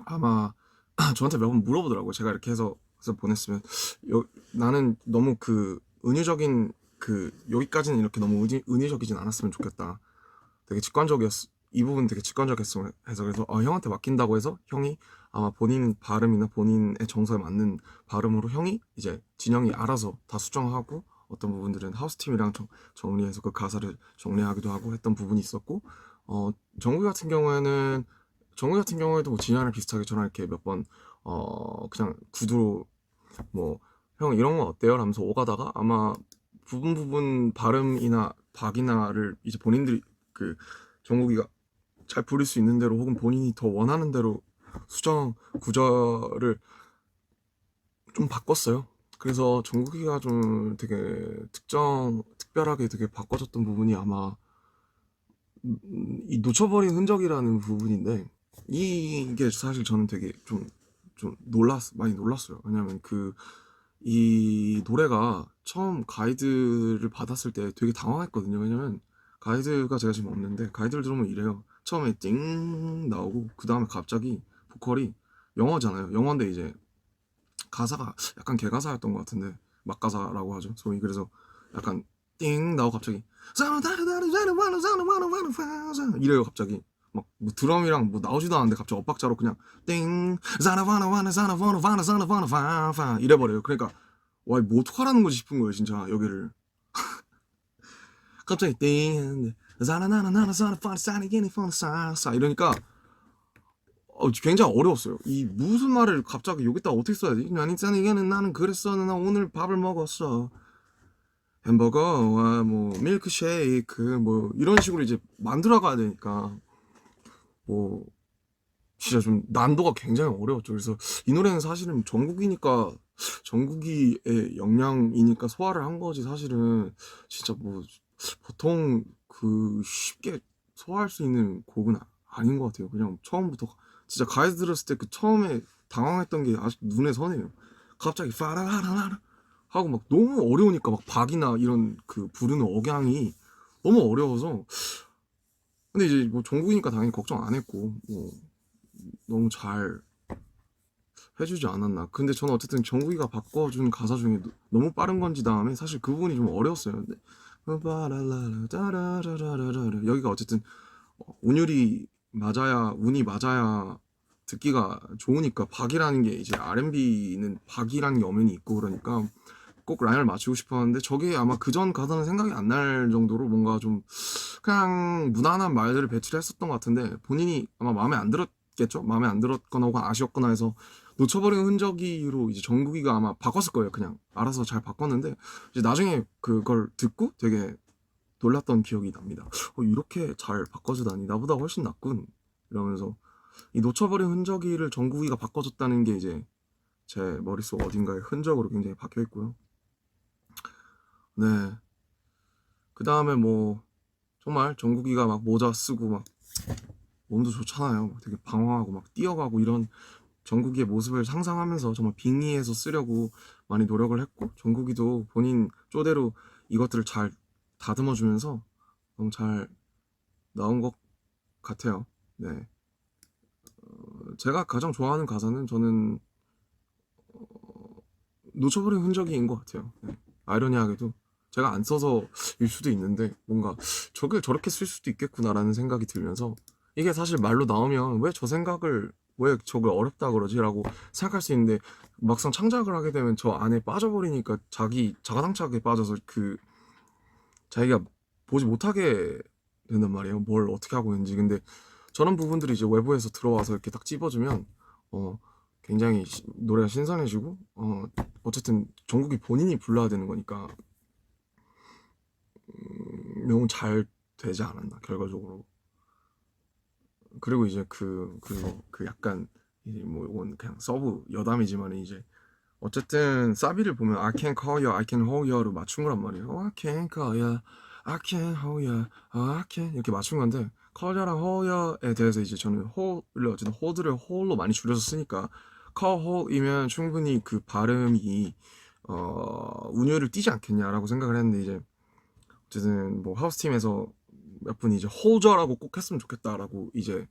아마 저한테 몇 번 물어보더라고요. 제가 이렇게 해서 보냈으면 나는 너무 그 은유적인 여기까지는 이렇게 너무 은유적이진 않았으면 좋겠다. 되게 직관적이었어. 이 부분 되게 직관적했어. 해서 그래서 형한테 맡긴다고 해서 형이 아마 본인 발음이나 본인의 정서에 맞는 발음으로 형이 이제 진영이 알아서 다 수정하고 어떤 부분들은 하우스팀이랑 정리해서 그 가사를 정리하기도 하고 했던 부분이 있었고, 정국이 같은 경우에는 정국이 같은 경우에도 뭐 진영이랑 비슷하게 저랑 이렇게 몇 번 그냥 구두로 뭐 형 이런 거 어때요? 라면서 오가다가 아마 부분 발음이나 박이나를 이제 본인들이 그 정국이가 잘 부릴 수 있는 대로 혹은 본인이 더 원하는 대로 수정 구절을 좀 바꿨어요. 그래서 정국이가 좀 되게 특별하게 되게 바꿔줬던 부분이 아마 이 놓쳐버린 흔적이라는 부분인데, 이게 사실 저는 되게 좀 많이 놀랐어요. 왜냐면 이 노래가 처음 가이드를 받았을 때 되게 당황했거든요. 왜냐면 가이드가 제가 지금 없는데 가이드를 들으면 이래요. 처음에 띵 나오고 그 다음에 갑자기 보컬이 영어잖아요. 영어인데 이제 가사가 약간 개가사였던 것 같은데 막가사라고 하죠. 소위. 그래서 약간 띵 나오고 갑자기 이래요. 갑자기 막 뭐 드럼이랑 뭐 나오지도 않았는데 갑자기 엇박자로 그냥 띵 이래버려요. 그러니까 와, 뭐 어떡하라는 거지 싶은 거예요 진짜 여기를. 갑자기 띵 이러니까 굉장히 어려웠어요. 이 무슨 말을 갑자기 여기다 어떻게 써야 돼? 아니 짜니게는 나는 그랬어. 나 오늘 밥을 먹었어. 햄버거와 뭐 밀크쉐이크 뭐 이런 식으로 이제 만들어 가야 되니까 뭐 진짜 좀 난도가 굉장히 어려웠죠. 그래서 이 노래는 사실은 정국이의 역량이니까 소화를 한 거지, 사실은 진짜 뭐 보통 쉽게 소화할 수 있는 곡은 아닌 것 같아요. 그냥 처음부터 진짜 가이드 들었을 때 그 처음에 당황했던 게 아직 눈에 선해요. 갑자기 파라라라라 하고 막 너무 어려우니까 막 박이나 이런 부르는 억양이 너무 어려워서. 근데 이제 뭐 정국이니까 당연히 걱정 안 했고 뭐 너무 잘 해주지 않았나. 근데 저는 어쨌든 정국이가 바꿔준 가사 중에 너무 빠른 건지 다음에 사실 그 부분이 좀 어려웠어요. 근데 여기가 어쨌든 운이 맞아야 듣기가 좋으니까 박이라는 게 이제 R&B는 박이라는 게 엄연히 있고 그러니까 꼭 라인을 맞추고 싶었는데 저게 아마 그전 가사는 생각이 안 날 정도로 뭔가 좀 그냥 무난한 말들을 배출했었던 것 같은데 본인이 아마 마음에 안 들었겠죠? 마음에 안 들었거나 혹은 아쉬웠거나 해서 놓쳐버린 흔적이로 이제 정국이가 아마 바꿨을 거예요. 그냥 알아서 잘 바꿨는데 이제 나중에 그걸 듣고 되게 놀랐던 기억이 납니다. 이렇게 잘 바꿔주다니 나보다 훨씬 낫군 이러면서 이 놓쳐버린 흔적이를 정국이가 바꿔줬다는 게 이제 제 머릿속 어딘가에 흔적으로 굉장히 박혀 있고요. 네. 그 다음에 뭐 정말 정국이가 막 모자 쓰고 막 몸도 좋잖아요. 막 되게 방황하고 막 뛰어가고 이런 정국이의 모습을 상상하면서 정말 빙의해서 쓰려고 많이 노력을 했고, 정국이도 본인 쪼대로 이것들을 잘 다듬어주면서 너무 잘 나온 것 같아요. 네. 제가 가장 좋아하는 가사는 저는 놓쳐버린 흔적인 것 같아요. 네. 아이러니하게도 제가 안 써서 일 수도 있는데 뭔가 저걸 저렇게 쓸 수도 있겠구나라는 생각이 들면서, 이게 사실 말로 나오면 왜 저걸 어렵다 그러지? 라고 생각할 수 있는데 막상 창작을 하게 되면 저 안에 빠져버리니까 자가당착에 빠져서 자기가 보지 못하게 된단 말이에요. 뭘 어떻게 하고 있는지. 근데 저런 부분들이 이제 외부에서 들어와서 이렇게 딱 찝어주면 굉장히 노래가 신선해지고 어쨌든 정국이 본인이 불러야 되는 거니까 너무 잘 되지 않았나 결과적으로. 그리고 이제 그리고 그 약간 이제 뭐 이건 그냥 서브 여담이지만 이제 어쨌든 사비를 보면 I can call you, I can hold you로 맞춘 거란 말이에요. I can call you, I can hold you, I can 이렇게 맞춘 건데 call you랑 hold you에 대해서 이제 저는 hold를 어쨌든 hold를 hold로 많이 줄여서 쓰니까 call hold이면 충분히 그 발음이 운율을 띄지 않겠냐라고 생각을 했는데 이제 어쨌든 뭐 하우스 팀에서 몇 분이 이제 홀저라고 꼭 했으면 좋겠다라고 이제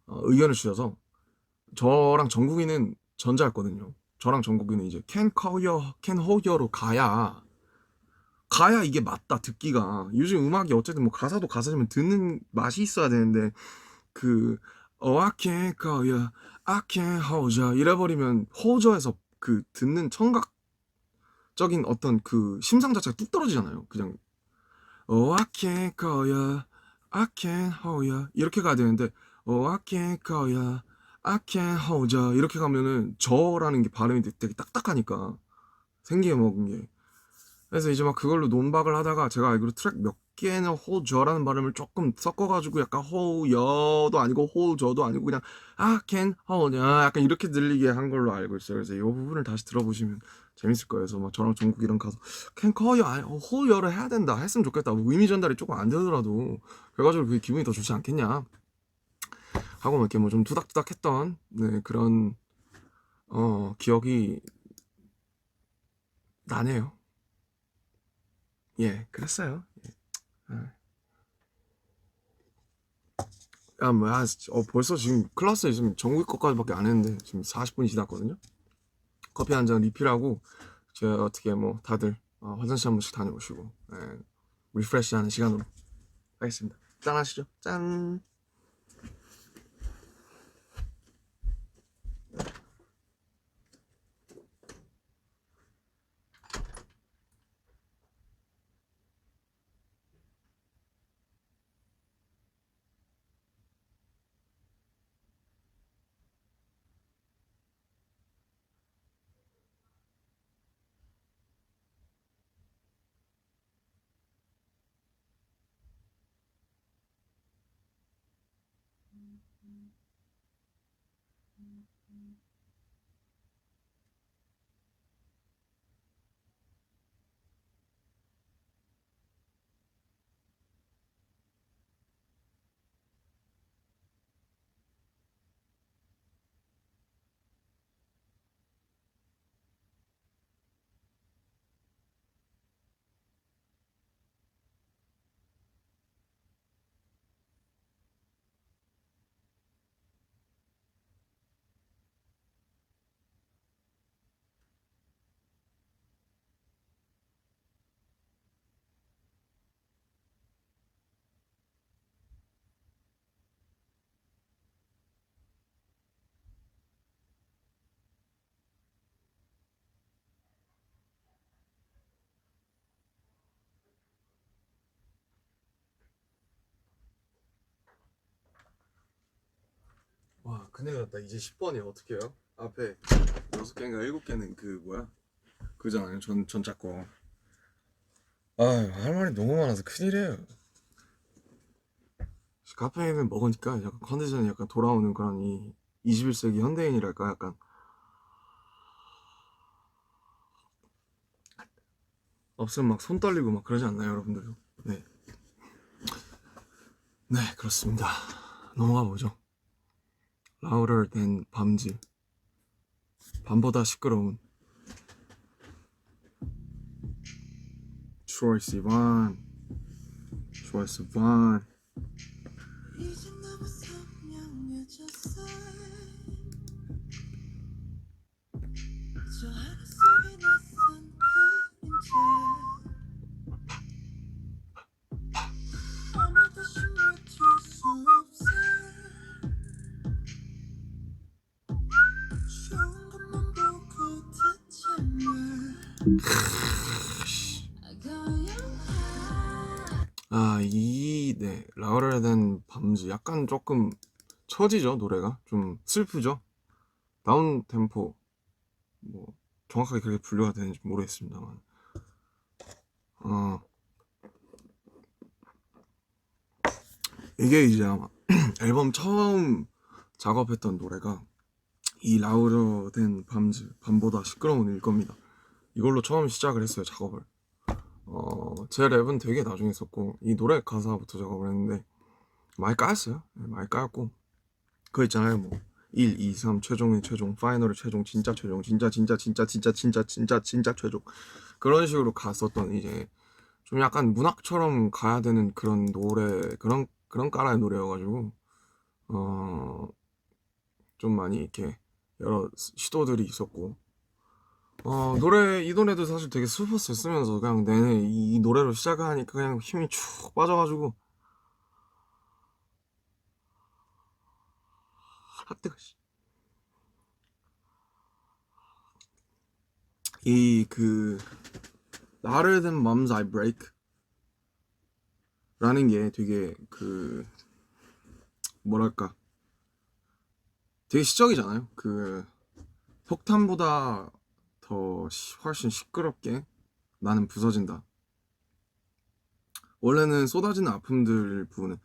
의견을 주셔서 저랑 정국이는 전자였거든요. 저랑 정국이는 이제 can call you, can hold you로 가야 이게 맞다 듣기가. 요즘 음악이 어쨌든 뭐 가사도 가사지만 듣는 맛이 있어야 되는데 그 I can call you, I can hold you 이래버리면 홀저에서 그 듣는 청각적인 어떤 그 심상 자체가 뚝 떨어지잖아요. 그냥 I can call you, I can hold you 이렇게 가야 되는데 I can call you, I can hold you 이렇게 가면은 저라는 게 발음이 되게 딱딱하니까 생기게 먹은 게. 그래서 이제 막 그걸로 논박을 하다가 제가 알기로 트랙 몇 개는 홀저라는 발음을 조금 섞어가지고 약간 홀여도 아니고 홀저도 아니고 그냥 I can hold you 약간 이렇게 들리게 한 걸로 알고 있어요. 그래서 이 부분을 다시 들어보시면 재밌을 거예요. 그래서 막 저랑 종국이랑 가서 can call you 아니 홀여를 해야 된다 했으면 좋겠다. 뭐 의미 전달이 조금 안 되더라도 결과적으로 그게 기분이 더 좋지 않겠냐 하고 이렇게 뭐 좀 투닥투닥했던 네, 그런 기억이 나네요. 예, 그랬어요. 야, 뭐야, 벌써 지금 클래스 지금 정국이 것까지밖에 안 했는데 지금 40분이 지났거든요. 커피 한 잔 리필하고 제가 어떻게 뭐 다들 화장실 한 번씩 다녀오시고 리프레시하는 시간으로 하겠습니다. 짠 하시죠. 짠. 와, 큰일 났다. 이제 10번이 어떻게 해요? 앞에 6개인가 7개는 그 뭐야? 그잖아요. 전자거. 아유, 할 말이 너무 많아서 큰일이에요. 카페인을 먹으니까 약간 컨디션이 약간 돌아오는 그런 이 21세기 현대인이랄까 약간 없으면 막 손 떨리고 막 그러지 않나요, 여러분들도? 네. 네, 그렇습니다. 넘어가 보죠. Louder than 밤지. 밤보다 시끄러운 Troye Sivan. Troye Sivan. 이제 너무 선명해졌어. 저 하늘 속에 낯선 그림자. 아마 다시 멈출 수 없어. 좋은 것만 보고 듣잖아. I got your heart. 네, 라우라를 된 밤즈 약간 조금 처지죠, 노래가. 좀 슬프죠. 다운 템포, 뭐, 정확하게 그렇게 분류가 되는지 모르겠습니다만. 어, 이게 이제 아마 앨범 처음 작업했던 노래가 이 라우러 된 밤즈, 밤보다 시끄러운 일 겁니다. 이걸로 처음 시작을 했어요, 작업을. 제 랩은 되게 나중에 썼고, 이 노래 가사부터 작업을 했는데, 많이 까였어요. 네, 많이 까였고, 그거 있잖아요, 뭐. 1, 2, 3, 최종의 최종, 파이널의 최종, 진짜 최종, 진짜 최종. 그런 식으로 갔었던 이제, 좀 약간 문학처럼 가야 되는 그런 노래, 그런 까라의 노래여가지고, 어, 좀 많이 이렇게 여러 시도들이 있었고, 이 노래도 사실 되게 슬펐어요. 쓰면서 그냥 내내 이 노래로 시작하니까 그냥 힘이 쭉 빠져가지고, 핫뜨가 씨. Louder than Moms I Break 라는 게 되게 뭐랄까, 되게 시적이잖아요. 폭탄보다 훨씬 시끄럽게 나는 부서진다. 원래는 쏟아지는 아픔들 부분은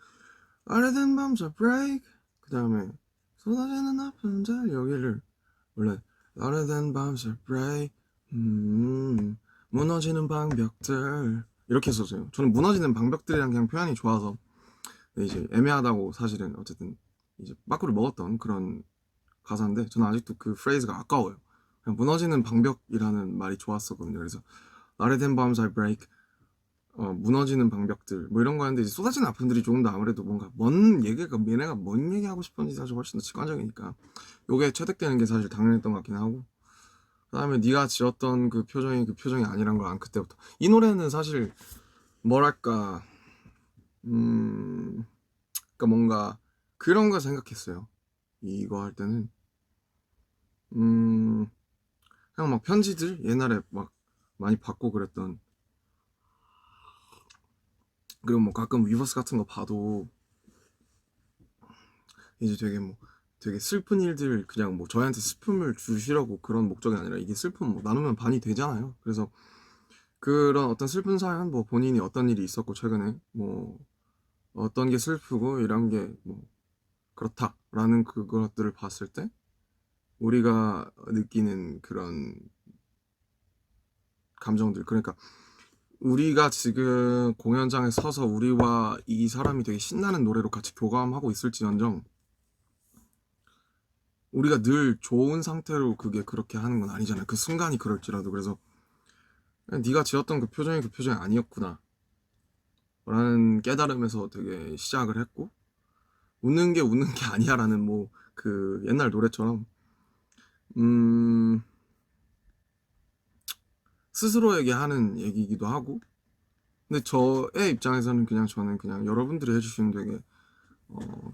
Louder than Moms I Break, 그 다음에 쏟아지는 아픔들, 여기를 원래 Louder than Moms I Break, 무너지는 방벽들 이렇게 썼어요. 저는 무너지는 방벽들이랑 그냥 표현이 좋아서. 근데 이제 애매하다고 사실은 어쨌든 이제 빠꾸를 먹었던 그런 가사인데, 저는 아직도 그 프레이즈가 아까워요. 그냥 무너지는 방벽이라는 말이 좋았었거든요. 그래서 Louder than bombs I break, 무너지는 방벽들 뭐 이런 거였는데, 이제 쏟아지는 아픔들이 조금 더 아무래도 뭔가 얘네가 뭔 얘기하고 싶은지 사실 훨씬 더 직관적이니까 요게 채택되는 게 사실 당연했던 것 같긴 하고, 그 다음에 네가 지었던 그 표정이 아니란 걸 안 그때부터. 이 노래는 사실 뭐랄까, 그러니까 뭔가 그런 거 생각했어요. 이거 할 때는 그냥 막 편지들 옛날에 막 많이 받고 그랬던, 그리고 뭐 가끔 위버스 같은 거 봐도 이제 되게 슬픈 일들, 그냥 뭐 저희한테 슬픔을 주시려고 그런 목적이 아니라, 이게 슬픔 뭐 나누면 반이 되잖아요. 그래서 그런 어떤 슬픈 사연, 뭐 본인이 어떤 일이 있었고 최근에 뭐 어떤 게 슬프고 이런 게 뭐 그렇다라는 그것들을 봤을 때 우리가 느끼는 그런 감정들, 그러니까 우리가 지금 공연장에 서서 우리와 이 사람이 되게 신나는 노래로 같이 교감하고 있을지언정, 우리가 늘 좋은 상태로 그게 그렇게 하는 건 아니잖아요. 그 순간이 그럴지라도. 그래서 네가 지었던 그 표정이 아니었구나 라는 깨달음에서 되게 시작을 했고, 웃는 게 아니야 라는 뭐 그 옛날 노래처럼 스스로에게 하는 얘기이기도 하고, 근데 저의 입장에서는 저는 그냥 여러분들이 해주시는 되게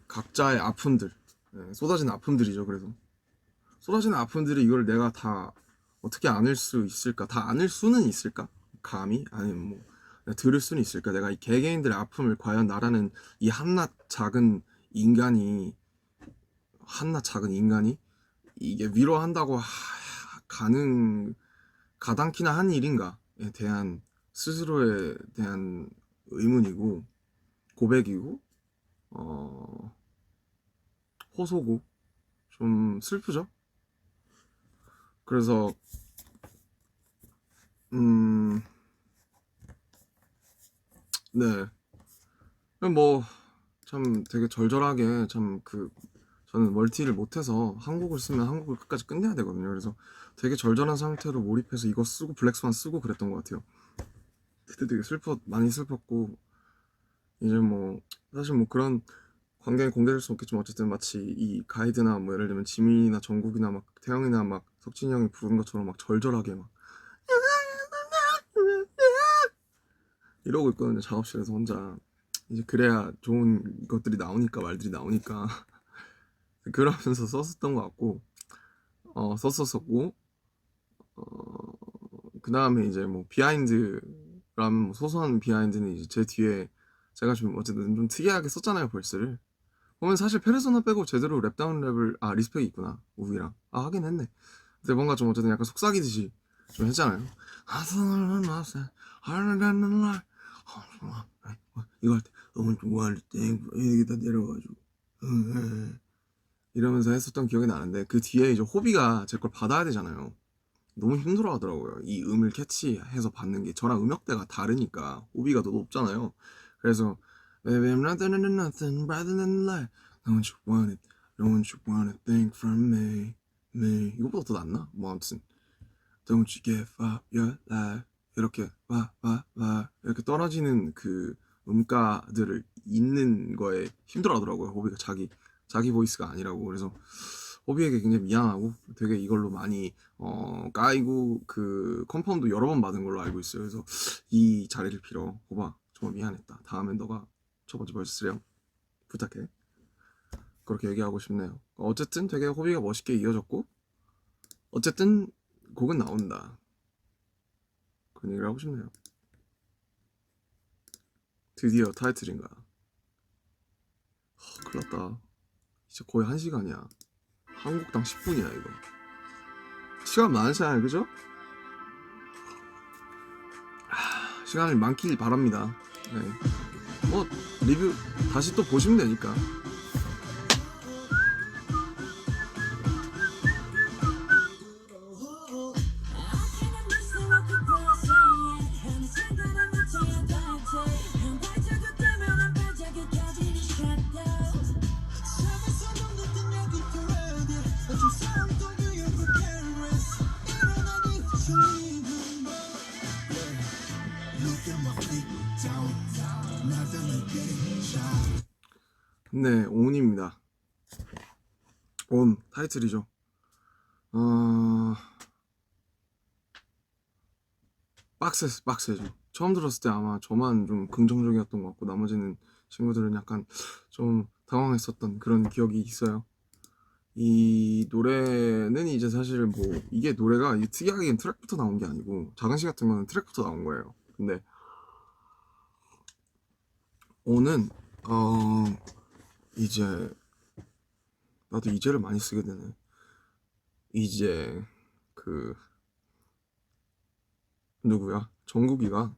각자의 아픔들, 쏟아진 아픔들이죠. 그래서 쏟아지는 아픔들이 이걸 내가 다 어떻게 안을 수 있을까? 다 안을 수는 있을까? 감히? 아니면 뭐 내가 들을 수는 있을까? 내가 이 개개인들의 아픔을 과연 나라는 이 한낱 작은 인간이 이게 위로한다고 가당키나 한 일인가에 대한 스스로에 대한 의문이고, 고백이고, 호소고, 좀 슬프죠? 그래서 네, 뭐 참 되게 절절하게 저는 멀티를 못해서 한국을 쓰면 한국을 끝까지 끝내야 되거든요. 그래서 되게 절절한 상태로 몰입해서 이거 쓰고 블랙스완 쓰고 그랬던 것 같아요. 그때 되게 많이 슬펐고, 이제 뭐 사실 뭐 그런 관계는 공개될 수 없겠지만, 어쨌든 마치 이 가이드나 뭐 예를 들면 지민이나 정국이나 막 태영이나 막 석진이 형이 부른 것처럼 막 절절하게 막 이러고 있거든요, 작업실에서 혼자. 이제 그래야 좋은 것들이 나오니까, 말들이 나오니까. 그러면서 썼었던 것 같고, 썼었었고, 그 다음에 이제 뭐 비하인드라면, 뭐 소소한 비하인드는 이제 제 뒤에 제가 좀 어쨌든 좀 특이하게 썼잖아요 벌스를. 보면 사실 페르소나 빼고 제대로 랩다운 랩을 리스펙이 있구나 우비랑 하긴 했네. 근데 뭔가 좀 어쨌든 약간 속삭이듯이 좀 했잖아요. 이거 할 때 어머니 좋아할 때 이게 다 내려가지고 이러면서 했었던 기억이 나는데 그 뒤에 이제 호비가 제 걸 받아야 되잖아요. 너무 힘들어 하더라고요. 이 음을 캐치해서 받는 게 저랑 음역대가 다르니까 호비가 더 높잖아요. 그래서 Baby I'm not doing nothing rather than life Don't you want it Don't you want a thing from me 이거보다 더 낫나? 뭐 아무튼 Don't you give up your life 이렇게 와 이렇게 떨어지는 그 음가들을 잇는 거에 힘들어 하더라고요. 호비가 자기 보이스가 아니라고. 그래서 호비에게 굉장히 미안하고 되게 이걸로 많이 까이고 그 컨펌도 여러 번 받은 걸로 알고 있어요. 그래서 이 자리를 빌어 호바 정말 미안했다. 다음엔 너가 첫 번째 벌스랑 부탁해. 그렇게 얘기하고 싶네요. 어쨌든 되게 호비가 멋있게 이어졌고 어쨌든 곡은 나온다. 그런 얘기를 하고 싶네요. 드디어 타이틀인가. 큰일 났다. 이제 거의 1시간이야. 한국당 10분이야 이거. 시간 많잖아요 그죠? 시간이 많길 바랍니다. 네. 뭐 리뷰 다시 또 보시면 되니까. 네, 온입니다. 온 타이틀이죠. 빡세죠. 처음 들었을 때 아마 저만 좀 긍정적이었던 것 같고 나머지는 친구들은 약간 좀 당황했었던 그런 기억이 있어요. 이 노래는 이제 사실 뭐 이게 노래가 특이하게 트랙부터 나온 게 아니고 작은 시 같은 거는 트랙부터 나온 거예요. 근데 오는 이제 나도 이제를 많이 쓰게 되네. 이제 그 누구야? 정국이가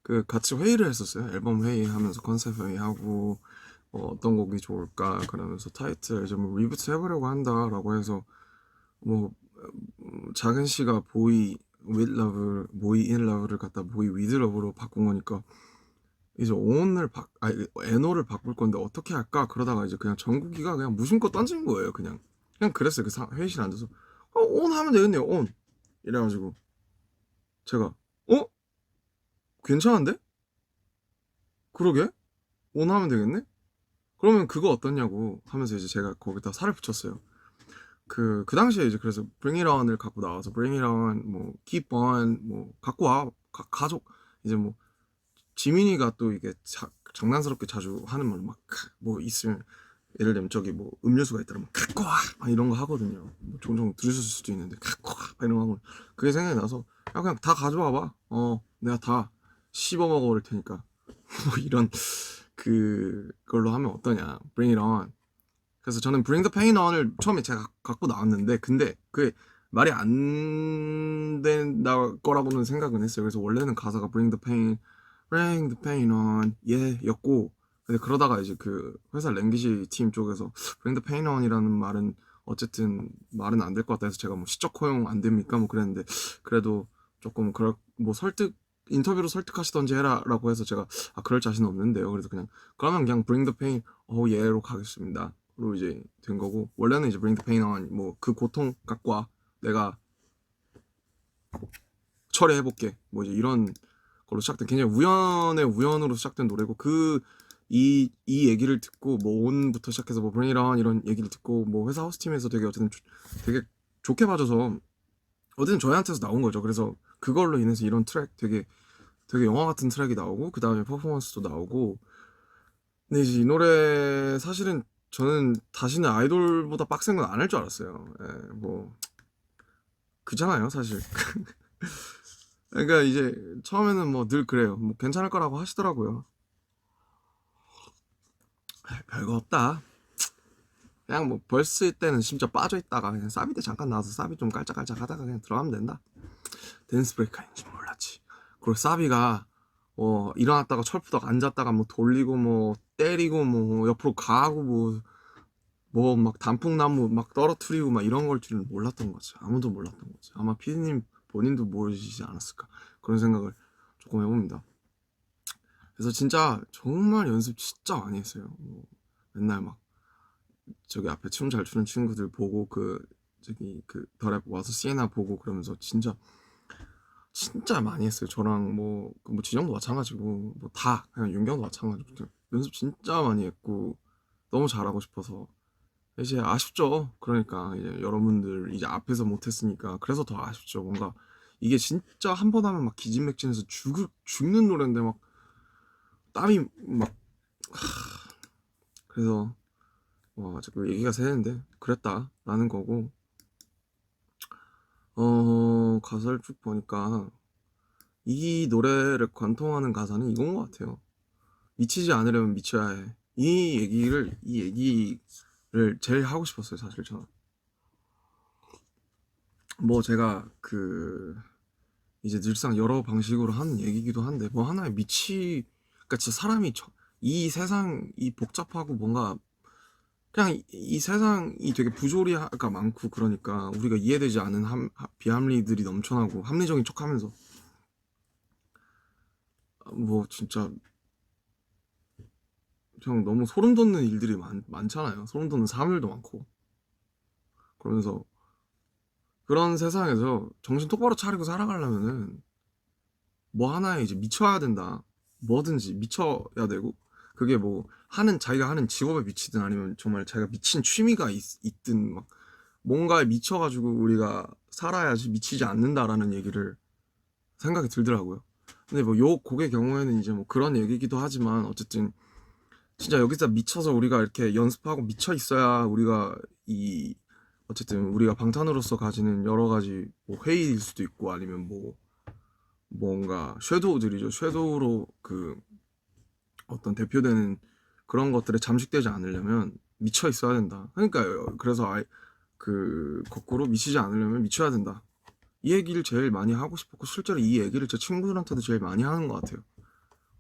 그 같이 회의를 했었어요. 앨범 회의하면서 컨셉 회의하고 어떤 곡이 좋을까 그러면서 타이틀 좀 리부트 해보려고 한다라고 해서 뭐 작은 시가 보이 with love, 보이 in love를 갖다 보이 with love로 바꾼 거니까 이제 NO를 바꿀 건데 어떻게 할까 그러다가 이제 그냥 정국이가 그냥 무심코 던진 거예요. 그냥 그랬어요. 그 회의실에 앉아서 on 하면 되겠네요. on 이래가지고 제가 괜찮은데? 그러게? on 하면 되겠네? 그러면 그거 어떠냐고 하면서 이제 제가 거기다 살을 붙였어요. 그 당시에 이제 그래서 Bring It On을 갖고 나와서 Bring It On, 뭐 Keep On, 뭐 갖고 와 가족 이제 뭐 지민이가 또 이게 장난스럽게 자주 하는 말 막 뭐 있으면 예를 들면 저기 뭐 음료수가 있더라 막 갖고 와 막 이런 거 하거든요. 뭐 종종 들으실 수도 있는데 갖고 와 이런 거 하고 그게 생각이 나서 야 그냥 다 가져와 봐. 내가 다 씹어 먹어 볼 테니까 뭐 이런 그걸로 하면 어떠냐. Bring It On. 그래서 저는 Bring the Pain On을 처음에 제가 갖고 나왔는데 근데 그게 말이 안 된다 거라고는 생각은 했어요. 그래서 원래는 가사가 Bring the pain on 였고 근데 그러다가 이제 그 회사 랭귀지 팀 쪽에서 Bring the pain on이라는 말은 어쨌든 말은 안 될 것 같다 해서 제가 뭐 시적 허용 안 됩니까 뭐 그랬는데 그래도 조금 뭐 인터뷰로 설득하시던지 해라라고 해서 제가 그럴 자신은 없는데요. 그래서 그러면 그냥 Bring the pain 로 가겠습니다. 로 이제 된 거고 원래는 이제 Bring the pain on 뭐 그 고통 갖고 와 내가 처리해볼게 뭐 이제 이런 걸로 시작된 굉장히 우연으로 시작된 노래고 이 얘기를 듣고 뭐 온부터 시작해서 뭐 Bring It On 이런 얘기를 듣고 뭐 회사 하우스팀에서 되게 어쨌든 되게 좋게 봐줘서 어쨌든 저희한테서 나온 거죠. 그래서 그걸로 인해서 이런 트랙 되게 영화 같은 트랙이 나오고 그 다음에 퍼포먼스도 나오고 근데 이제 이 노래 사실은 저는 다시는 아이돌보다 빡센 건 안 할 줄 알았어요. 뭐 그잖아요 사실. 그러니까 이제 처음에는 뭐 늘 그래요. 뭐 괜찮을 거라고 하시더라고요. 별거 없다. 그냥 뭐 벌스 때는 진짜 빠져있다가 그냥 사비 때 잠깐 나와서 사비 좀 깔짝깔짝 하다가 그냥 들어가면 된다. 댄스 브레이크 아닌지 몰랐지. 그리고 사비가 일어났다가 철푸덕 앉았다가 뭐 돌리고 뭐 때리고 뭐 옆으로 가고 뭐 막 단풍나무 막 떨어뜨리고 막 이런 걸 줄은 몰랐던 거지. 아무도 몰랐던 거지. 아마 피디님 본인도 모르시지 않았을까 그런 생각을 조금 해봅니다. 그래서 진짜 정말 연습 진짜 많이 했어요. 뭐 맨날 막 저기 앞에 춤 잘 추는 친구들 보고 저기 더랩 와서 시에나 보고 그러면서 진짜 많이 했어요. 저랑 뭐 지정도 마찬가지고 뭐 다 그냥 윤경도 마찬가지고 그냥 연습 진짜 많이 했고 너무 잘하고 싶어서 이제 아쉽죠. 그러니까 이제 여러분들 이제 앞에서 못했으니까 그래서 더 아쉽죠. 뭔가 이게 진짜 한 번 하면 막 기진맥진해서 죽는 노래인데 막 땀이 막 그래서 자꾸 얘기가 새는데 그랬다라는 거고 가사를 쭉 보니까 이 노래를 관통하는 가사는 이건 것 같아요. 미치지 않으려면 미쳐야 해. 이 얘기를 제일 하고 싶었어요. 사실 저는 뭐 제가 이제 늘상 여러 방식으로 하는 얘기기도 한데 뭐 하나에 그러니까 진짜 사람이 이 세상이 복잡하고 뭔가 그냥 이 세상이 되게 부조리가 많고 그러니까 우리가 이해되지 않은 비합리들이 넘쳐나고 합리적인 척하면서 뭐 진짜 형 너무 소름 돋는 일들이 많잖아요. 소름 돋는 사물도 많고 그러면서 그런 세상에서 정신 똑바로 차리고 살아가려면은 뭐 하나에 이제 미쳐야 된다. 뭐든지 미쳐야 되고 그게 뭐 자기가 하는 직업에 미치든 아니면 정말 자기가 미친 취미가 있든 막 뭔가에 미쳐가지고 우리가 살아야지 미치지 않는다라는 얘기를 생각이 들더라고요. 근데 뭐 요 곡의 경우에는 이제 뭐 그런 얘기기도 하지만 어쨌든 진짜 여기서 미쳐서 우리가 이렇게 연습하고 미쳐 있어야 우리가 어쨌든 우리가 방탄으로서 가지는 여러 가지 뭐 회의일 수도 있고 아니면 뭐 뭔가 섀도우들이죠. 섀도우로 어떤 대표되는 그런 것들에 잠식되지 않으려면 미쳐 있어야 된다. 그러니까 그래서 거꾸로 미치지 않으려면 미쳐야 된다. 이 얘기를 제일 많이 하고 싶었고 실제로 이 얘기를 제 친구들한테도 제일 많이 하는 것 같아요.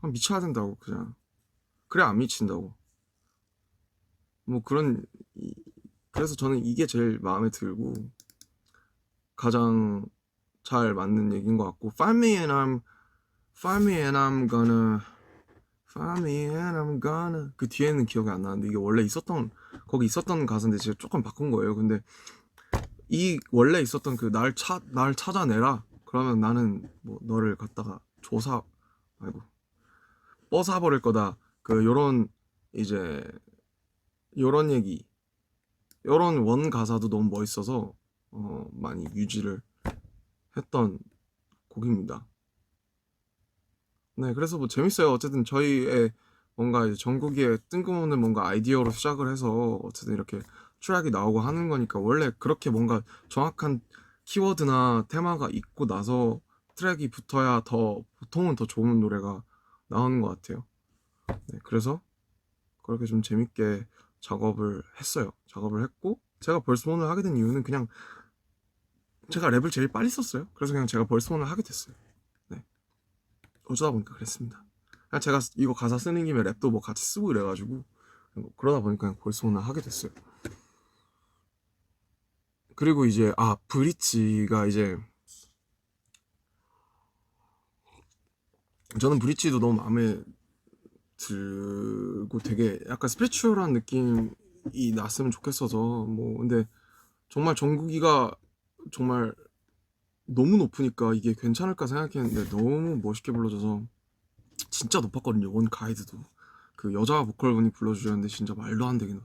미쳐야 된다고 그냥. 그래 안 미친다고. 뭐 그래서 저는 이게 제일 마음에 들고 가장 잘 맞는 얘기인 것 같고 Find me and I'm gonna 그 뒤에는 기억이 안 나는데 이게 원래 거기 있었던 가사인데 제가 조금 바꾼 거예요. 근데 이 원래 있었던 날 찾아내라 그러면 나는 뭐 너를 갖다가 뻐사버릴 거다 요런 이제 요런 얘기 요런 원 가사도 너무 멋있어서 많이 유지를 했던 곡입니다. 네, 그래서 뭐 재밌어요. 어쨌든 저희의 뭔가 이제 전국에 뜬금없는 뭔가 아이디어로 시작을 해서 어쨌든 이렇게 트랙이 나오고 하는 거니까 원래 그렇게 뭔가 정확한 키워드나 테마가 있고 나서 트랙이 붙어야 보통은 더 좋은 노래가 나오는 것 같아요. 네, 그래서 그렇게 좀 재밌게 작업을 했어요. 작업을 했고 제가 벌스원을 하게 된 이유는 그냥 제가 랩을 제일 빨리 썼어요. 그래서 그냥 제가 벌스원을 하게 됐어요. 네. 어쩌다 보니까 그랬습니다. 그냥 제가 이거 가사 쓰는 김에 랩도 뭐 같이 쓰고 이래가지고 그러다 보니까 그냥 벌스원을 하게 됐어요. 그리고 이제 브릿지가 이제 저는 브릿지도 너무 마음에 들고 되게 약간 스피리추얼한 느낌이 났으면 좋겠어서 뭐 근데 정말 정국이가 정말 너무 높으니까 이게 괜찮을까 생각했는데 너무 멋있게 불러줘서 진짜 높았거든요. 원 가이드도 여자 보컬분이 불러주셨는데 진짜 말도 안 되게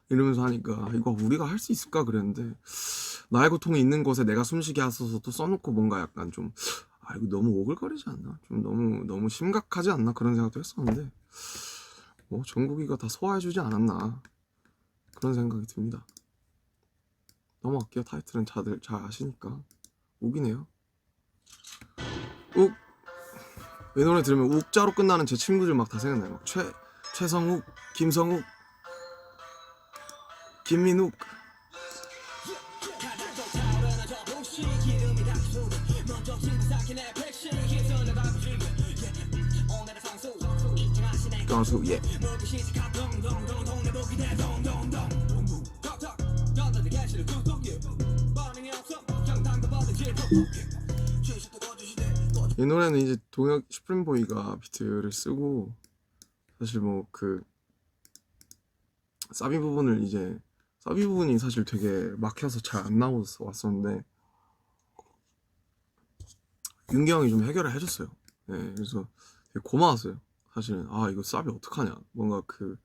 이러면서 하니까 이거 우리가 할 수 있을까 그랬는데 나의 고통이 있는 곳에 내가 숨쉬게 하소서 또 써놓고 뭔가 약간 좀 이거 너무 오글거리지 않나? 좀 너무 심각하지 않나? 그런 생각도 했었는데 뭐 정국이가 다 소화해주지 않았나 그런 생각이 듭니다. 넘어갈게요. 타이틀은 다들 잘 아시니까 욱이네요. 욱 이 노래 들으면 욱자로 끝나는 제 친구들 막 다 생각나요. 막 최성욱, 김성욱, 김민욱. 가수 예. 이 노래는 이제 동혁 슈프림보이가 비트를 쓰고 사실 뭐 그 사비 부분을 이제 사비 부분이 사실 되게 막혀서 잘 안 나와서 왔었는데 윤기 형이 좀 해결을 해줬어요. 네, 그래서 되게 고마웠어요. 사실은 아 이거 사비 어떡하냐. 뭔가 그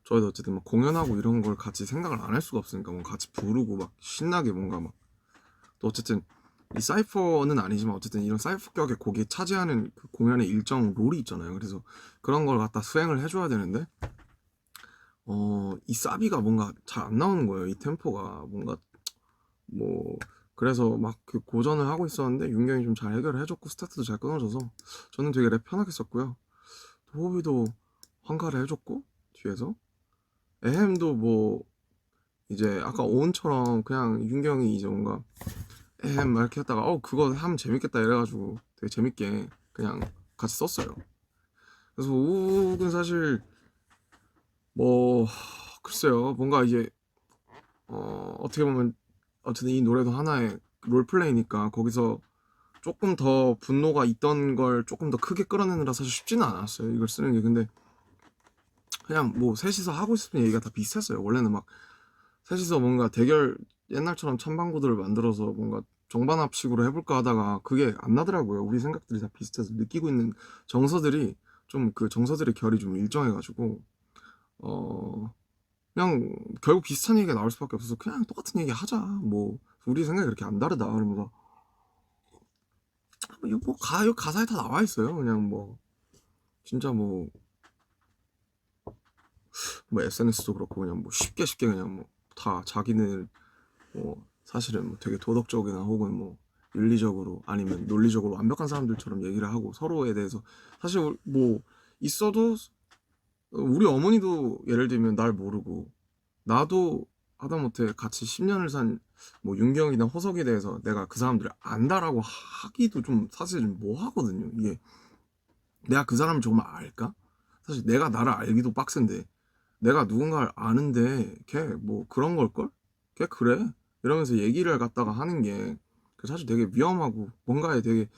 저희도 어쨌든 막 공연하고 이런 걸 같이 생각을 안 할 수가 없으니까 뭔가 같이 부르고 막 신나게 뭔가 막 또 어쨌든 이 사이퍼는 아니지만 어쨌든 이런 사이퍼격의 곡이 차지하는 그 공연의 일정 롤이 있잖아요. 그래서 그런 걸 갖다 수행을 해줘야 되는데 이 사비가 뭔가 잘 안 나오는 거예요. 이 템포가 뭔가 뭐 그래서 막 그 고전을 하고 있었는데 윤경이 좀 잘 해결을 해줬고 스타트도 잘 끊어져서 저는 되게 랩 편하게 썼고요. 호비도 환가를 해줬고 뒤에서 에헴도 뭐 이제 아까 오은처럼 그냥 윤경이 이제 뭔가 에헴 막 이렇게 했다가 그거 하면 재밌겠다 이래가지고 되게 재밌게 그냥 같이 썼어요. 그래서 우욱은 사실 뭐 글쎄요 뭔가 이제 어떻게 보면 어쨌든 이 노래도 하나의 롤플레이니까 거기서 조금 더 분노가 있던 걸 조금 더 크게 끌어내느라 사실 쉽지는 않았어요 이걸 쓰는 게. 근데 그냥 뭐 셋이서 하고 싶은 얘기가 다 비슷했어요. 원래는 막 셋이서 뭔가 대결 옛날처럼 천방구들을 만들어서 뭔가 정반합식으로 해볼까 하다가 그게 안 나더라고요. 우리 생각들이 다 비슷해서 느끼고 있는 정서들이 좀 그 정서들의 결이 좀 일정해가지고 그냥 결국 비슷한 얘기가 나올 수밖에 없어서 그냥 똑같은 얘기 하자. 뭐 우리 생각이 그렇게 안 다르다. 그러면서 이거 뭐 이거 가사에 다 나와 있어요. 그냥 뭐 진짜 뭐 SNS도 그렇고 그냥 뭐 쉽게 그냥 뭐 다 자기는 뭐 사실은 뭐 되게 도덕적이나 혹은 뭐 윤리적으로 아니면 논리적으로 완벽한 사람들처럼 얘기를 하고 서로에 대해서 사실 뭐 있어도 우리 어머니도 예를 들면 날 모르고 나도 하다못해 같이 10년을 산 뭐 윤경이나 호석에 대해서 내가 그 사람들을 안다라고 하기도 좀 사실 좀 뭐하거든요. 이게 내가 그 사람을 정말 알까? 사실 내가 나를 알기도 빡센데 내가 누군가를 아는데 걔 뭐 그런 걸걸? 걔 그래? 이러면서 얘기를 갖다가 하는 게 사실 되게 위험하고 뭔가에 되게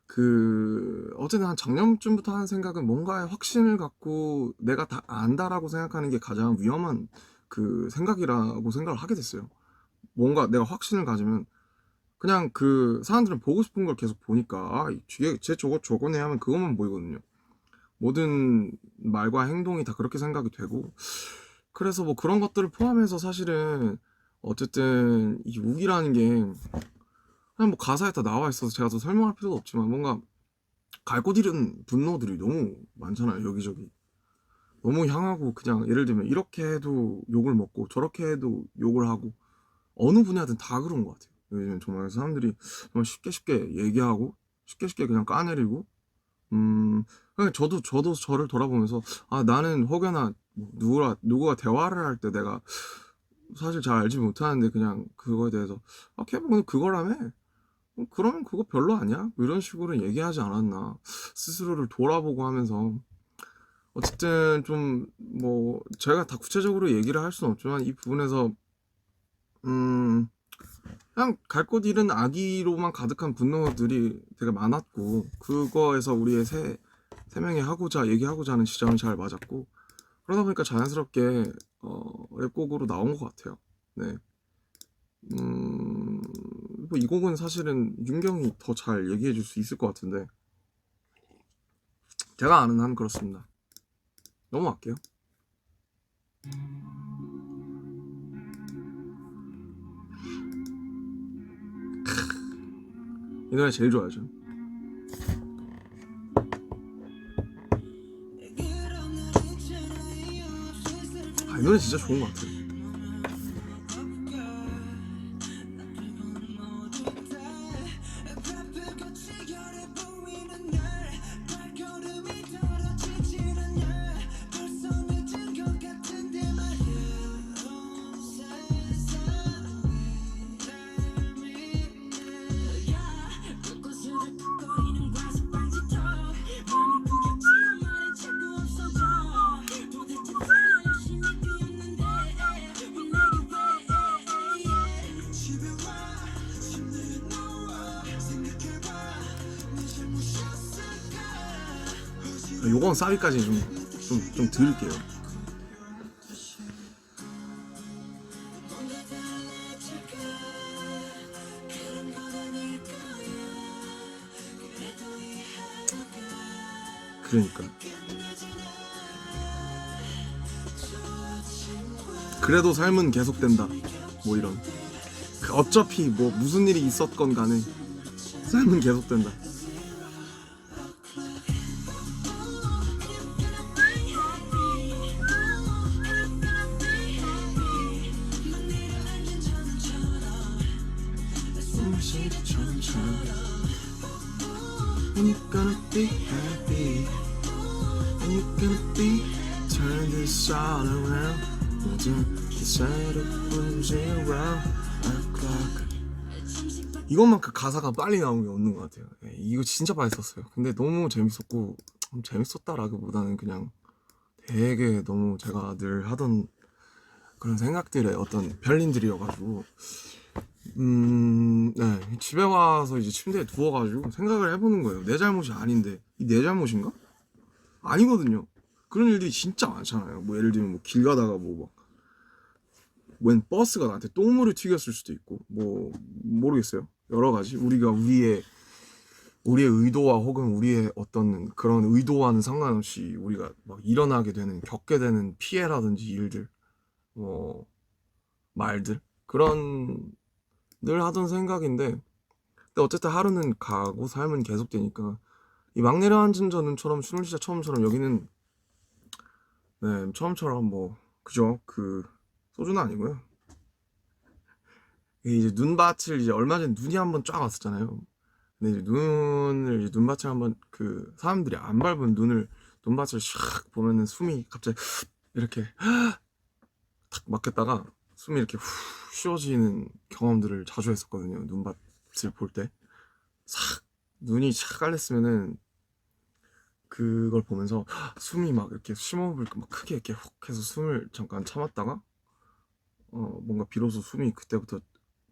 그 어쨌든 한 작년쯤부터 하는 생각은 뭔가에 확신을 갖고 내가 다 안다라고 생각하는 게 가장 위험한 그 생각이라고 생각을 하게 됐어요. 뭔가 내가 확신을 가지면 그냥 그 사람들은 보고 싶은 걸 계속 보니까 쟤 저거네 하면 그것만 보이거든요. 모든 말과 행동이 다 그렇게 생각이 되고 그래서 뭐 그런 것들을 포함해서 사실은 어쨌든 이 욱이라는 게 그냥 뭐 가사에 다 나와 있어서 제가 더 설명할 필요도 없지만 뭔가 갈 곳 잃은 분노들이 너무 많잖아요. 여기저기 너무 향하고 그냥 예를 들면 이렇게 해도 욕을 먹고 저렇게 해도 욕을 하고 어느 분야든 다 그런 것 같아요. 요즘 정말 사람들이 정말 쉽게 얘기하고 쉽게 그냥 까내리고 그냥 저도 저를 돌아보면서 나는 혹여나 누구가 대화를 할 때 내가 사실 잘 알지 못하는데 그냥 그거에 대해서 걔 뭐 그거라며 그러면 그거 별로 아니야? 뭐 이런 식으로 얘기하지 않았나 스스로를 돌아보고 하면서 어쨌든 좀 뭐 제가 다 구체적으로 얘기를 할 수는 없지만 이 부분에서 그냥 갈 곳 잃은 아기로만 가득한 분노들이 되게 많았고 그거에서 우리의 세 명이 얘기하고자 하는 지점이 잘 맞았고 그러다 보니까 자연스럽게 랩곡으로 나온 것 같아요. 네. 뭐 이 곡은 사실은 윤경이 더 잘 얘기해 줄 수 있을 것 같은데 제가 아는 한 그렇습니다. 넘어갈게요. 이 노래 제일 좋아하죠. 이 노래 진짜 좋은 것 같아요. 5번 사비까지 좀 들을게요. 그러니까 그래도 삶은 계속된다 뭐 이런 어차피 뭐 무슨 일이 있었건 간에 삶은 계속된다. And you're gonna be happy And you're gonna be Turn this all around Set up from 0 o'clock. 이것만큼 가사가 빨리 나오는 게 없는 것 같아요. 이거 진짜 많이 썼어요. 근데 너무 재밌었고 재밌었다라기보다는 그냥 되게 너무 제가 늘 하던 그런 생각들의 어떤 별님들이어가지고 네, 집에 와서 이제 침대에 누워가지고 생각을 해보는 거예요. 내 잘못이 아닌데 이 내 잘못인가? 아니거든요. 그런 일들이 진짜 많잖아요. 뭐 예를 들면 뭐 길 가다가 뭐 막 웬 버스가 나한테 똥물을 튀겼을 수도 있고 뭐 모르겠어요. 여러 가지 우리가 우리의 의도와 혹은 우리의 어떤 그런 의도와는 상관없이 우리가 막 일어나게 되는 겪게 되는 피해라든지 일들 뭐 말들 그런 늘 하던 생각인데 근데 어쨌든 하루는 가고 삶은 계속되니까 이 막내를 앉은 저는처럼 술 진짜 처음처럼 여기는 네 처음처럼 뭐 그죠 그 소주는 아니고요. 이제 눈밭을 이제 얼마 전에 눈이 한번 쫙 왔었잖아요. 근데 이제 눈을 이제 눈밭을 한번 그 사람들이 안 밟은 눈밭을 샥 보면은 숨이 갑자기 이렇게 탁 막혔다가 숨이 이렇게 후 쉬어지는 경험들을 자주 했었거든요. 눈밭을 볼 때 싹 눈이 착 깔렸으면은 그걸 보면서 숨이 막 이렇게 심호흡을 막 크게 이렇게 훅 해서 숨을 잠깐 참았다가 뭔가 비로소 숨이 그때부터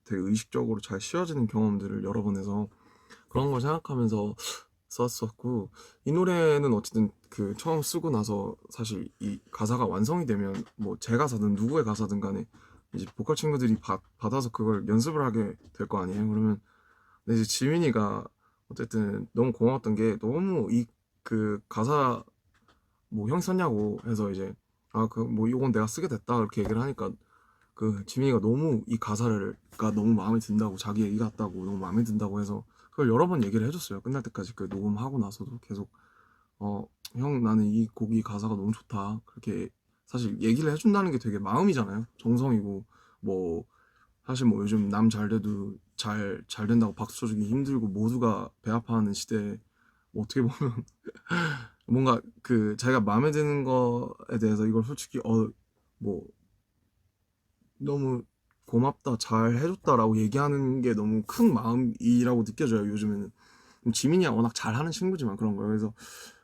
되게 의식적으로 잘 쉬어지는 경험들을 여러 번 해서 그런 걸 생각하면서 썼었고 이 노래는 어쨌든 그 처음 쓰고 나서 사실 이 가사가 완성이 되면 뭐 제 가사든 누구의 가사든 간에 이제 보컬 친구들이 받아서 그걸 연습을 하게 될 거 아니에요. 그러면 근데 이제 지민이가 어쨌든 너무 고마웠던 게 너무 이 그 가사 뭐 형이 썼냐고 해서 이제 그 뭐 이건 내가 쓰게 됐다 이렇게 얘기를 하니까 그 지민이가 너무 이 가사가 너무 마음에 든다고 자기 얘기 같다고 너무 마음에 든다고 해서 그걸 여러 번 얘기를 해줬어요. 끝날 때까지 그 녹음하고 나서도 계속 형 나는 이 곡이 가사가 너무 좋다 그렇게 사실 얘기를 해준다는 게 되게 마음이잖아요. 정성이고 뭐 사실 뭐 요즘 남 잘 돼도 잘 된다고 박수 쳐주기 힘들고 모두가 배 아파하는 시대에 뭐 어떻게 보면 뭔가 그 자기가 마음에 드는 거에 대해서 이걸 솔직히 뭐 너무 고맙다 잘 해줬다라고 얘기하는 게 너무 큰 마음이라고 느껴져요. 요즘에는 지민이야 워낙 잘하는 친구지만 그런 거예요. 그래서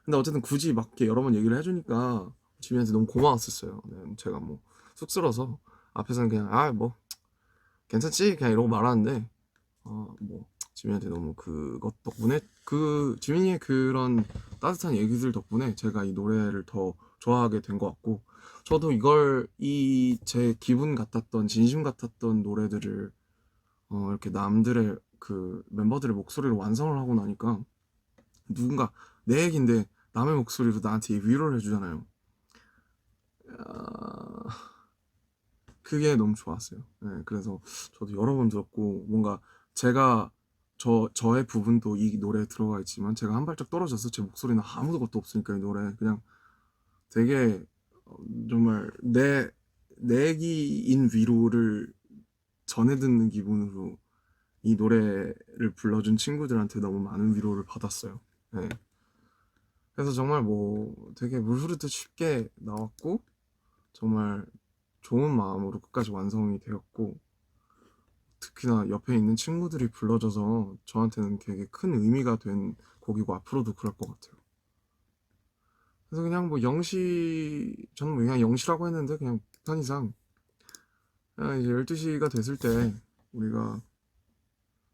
근데 어쨌든 굳이 막 이렇게 여러 번 얘기를 해주니까 지민이한테 너무 고마웠었어요. 네, 제가 뭐 쑥스러워서 앞에서는 그냥 뭐 괜찮지 그냥 이러고 말하는데 뭐 지민이한테 너무 그것 덕분에 그 지민이의 그런 따뜻한 얘기들 덕분에 제가 이 노래를 더 좋아하게 된 것 같고 저도 이걸 이 제 기분 같았던 진심 같았던 노래들을 이렇게 남들의 그 멤버들의 목소리로 완성을 하고 나니까 누군가 내 얘긴데 남의 목소리로 나한테 위로를 해주잖아요. 그게 너무 좋았어요. 네, 그래서 저도 여러 번 들었고 뭔가 제가 저의 부분도 이 노래에 들어가 있지만 제가 한 발짝 떨어져서 제 목소리는 아무것도 없으니까 이 노래 그냥 되게 정말 내 내기인 위로를 전해 듣는 기분으로 이 노래를 불러준 친구들한테 너무 많은 위로를 받았어요. 네. 그래서 정말 뭐 되게 물 흐르듯 쉽게 나왔고 정말 좋은 마음으로 끝까지 완성이 되었고 특히나 옆에 있는 친구들이 불러줘서 저한테는 되게 큰 의미가 된 곡이고 앞으로도 그럴 것 같아요. 그래서 그냥 뭐 저는 뭐 그냥 영시라고 했는데 그냥 편의상 그냥 이제 12시가 됐을 때 우리가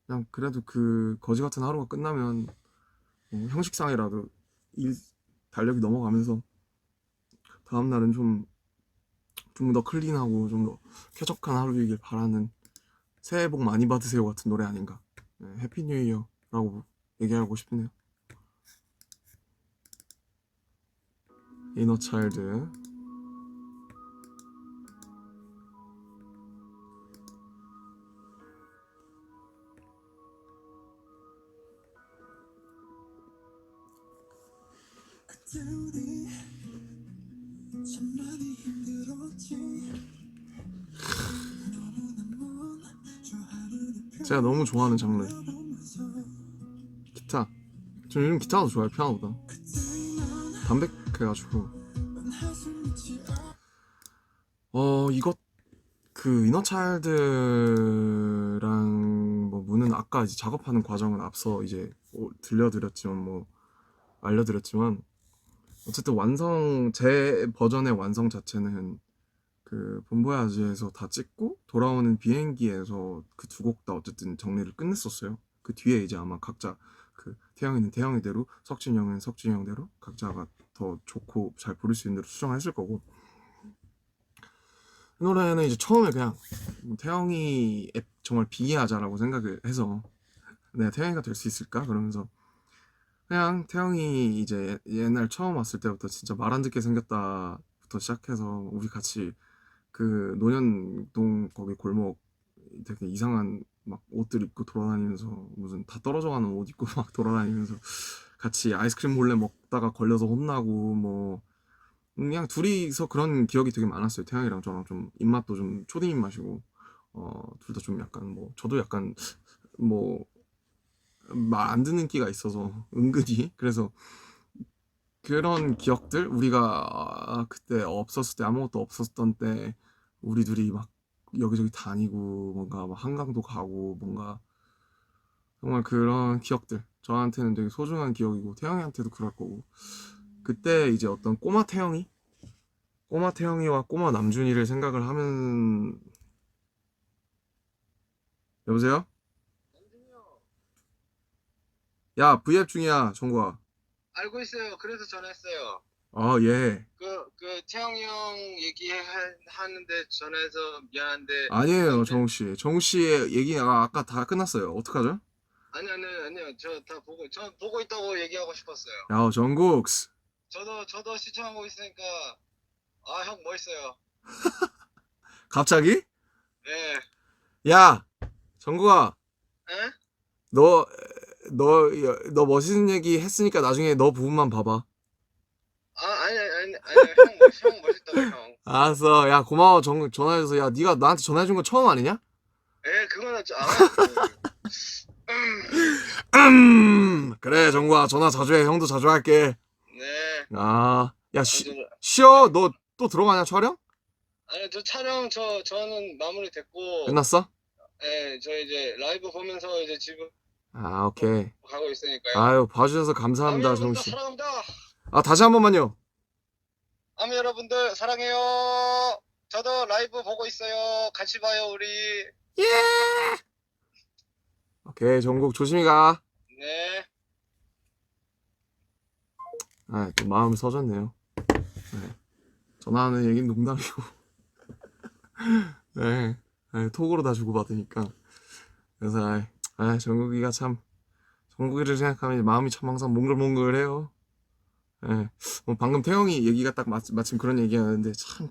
그냥 그래도 그 거지 같은 하루가 끝나면 뭐 형식상이라도 일 달력이 넘어가면서 다음 날은 좀 더 클린하고 좀 더 쾌적한 하루이길 바라는 새해 복 많이 받으세요 같은 노래 아닌가. 네, 해피 뉴 이어라고 얘기하고 싶네요. 이너 차일드. 그때 우리 참 많이 힘들었지. 너무나 먼저 하루를 제가 너무 좋아하는 장르 펴보면서 기타. 저 요즘 기타도 좋아해요, 피아노보다. 그때 난 담백해가지고. 한숨 밑이 이것 그 이너 차일드랑 뭐 무는 아까 이제 작업하는 과정은 앞서 이제 들려드렸지만 뭐 알려드렸지만 어쨌든 제 버전의 완성 자체는 그 본보야지에서 다 찍고 돌아오는 비행기에서 그 두 곡 다 어쨌든 정리를 끝냈었어요. 그 뒤에 이제 아마 각자 그 태영이는 태영이대로, 석진이 형은 석진이 형대로 각자가 더 좋고 잘 부를 수 있는 대로 수정했을 거고. 이 노래는 이제 처음에 그냥 태영이 정말 비하자라고 생각을 해서 내가 태영이가 될 수 있을까? 그러면서 그냥 태영이 이제 옛날 처음 왔을 때부터 진짜 말 안 듣게 생겼다부터 시작해서 우리 같이 그 논현동 거기 골목 되게 이상한 막 옷들 입고 돌아다니면서 무슨 다 떨어져가는 옷 입고 막 돌아다니면서 같이 아이스크림 몰래 먹다가 걸려서 혼나고 뭐 그냥 둘이서 그런 기억이 되게 많았어요. 태양이랑 저랑 좀 입맛도 좀 초딩 입맛이고 둘 다 좀 약간 뭐 저도 약간 뭐 말 안 듣는 끼가 있어서 은근히 그래서 그런 기억들 우리가 그때 없었을 때 아무것도 없었던 때 우리 둘이 막 여기저기 다니고 뭔가 막 한강도 가고 뭔가 정말 그런 기억들 저한테는 되게 소중한 기억이고 태영이한테도 그럴 거고 그때 이제 어떤 꼬마 태영이와 꼬마 남준이를 생각을 하면 여보세요? 야 V앱 중이야 정구야. 알고 있어요. 그래서 전화했어요. 예. 태영이 형 얘기하는데 전화해서 미안한데. 아니에요 정우씨. 정우씨의 얘기가 아까 다 끝났어요. 어떡하죠? 아니요. 저 보고 있다고 얘기하고 싶었어요. 야 정국스. 저도 시청하고 있으니까, 형 멋있어요. 갑자기? 네. 야 정국아 에? 너 멋있는 얘기 했으니까 나중에 너 부분만 봐봐. 아니, 형 멋있다고, 형. 알았어. 야 고마워 전화해줘서. 야 네가 나한테 전화해준 거 처음 아니냐? 그거는 그래 정국아 전화 자주 해. 형도 자주 할게. 네. 야 쉬어. 너 또 들어가냐 촬영? 아니, 저 촬영, 저는 마무리 됐고. 끝났어? 네, 저 이제 라이브 보면서 이제 집으로 오케이. 가고 있으니까요. 아유 봐주셔서 감사합니다 여러분들 정우씨. 사랑합니다. 다시 한 번만요. 아미 여러분들 사랑해요. 저도 라이브 보고 있어요. 같이 봐요 우리. 오케이 정국 조심히 가. 네. 또 마음이 서졌네요. 네. 전화하는 얘기는 농담이고. 네. 톡으로 다 주고받으니까. 그래서 정국이가 참 정국이를 생각하면 마음이 참 항상 몽글몽글해요. 방금 태영이 얘기가 딱 마침 그런 얘기하는데 참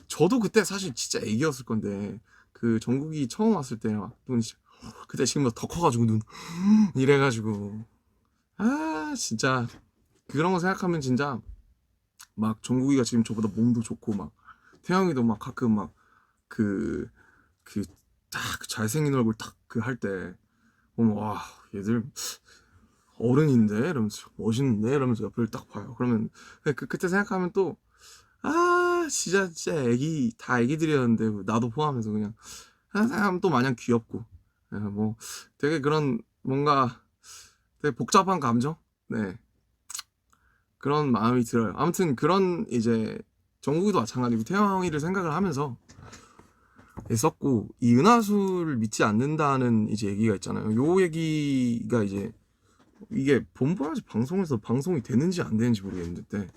저도 그때 사실 진짜 애기였을 건데 그 정국이 처음 왔을 때 막 눈이 그때 지금보다 더 커가지고 눈 이래가지고 진짜 그런 거 생각하면 진짜 막 정국이가 지금 저보다 몸도 좋고 막 태영이도 막 가끔 막 딱 잘생긴 얼굴 딱 할 때 보면 와 얘들 어른인데 이러면서 멋있는데 이러면서 옆을 딱 봐요. 그러면 그때 생각하면 또 진짜 다 애기들이었는데 나도 포함해서 그냥 생각하면 또 마냥 귀엽고 뭐 되게 그런 뭔가 되게 복잡한 감정 그런 마음이 들어요. 아무튼 그런 이제 정국이도 마찬가지고 태영이를 생각을 하면서 썼고 이 은하수를 믿지 않는다는 이제 얘기가 있잖아요. 요 얘기가 이제 이게 본보야지 방송에서 방송이 되는지 안 되는지 모르겠는데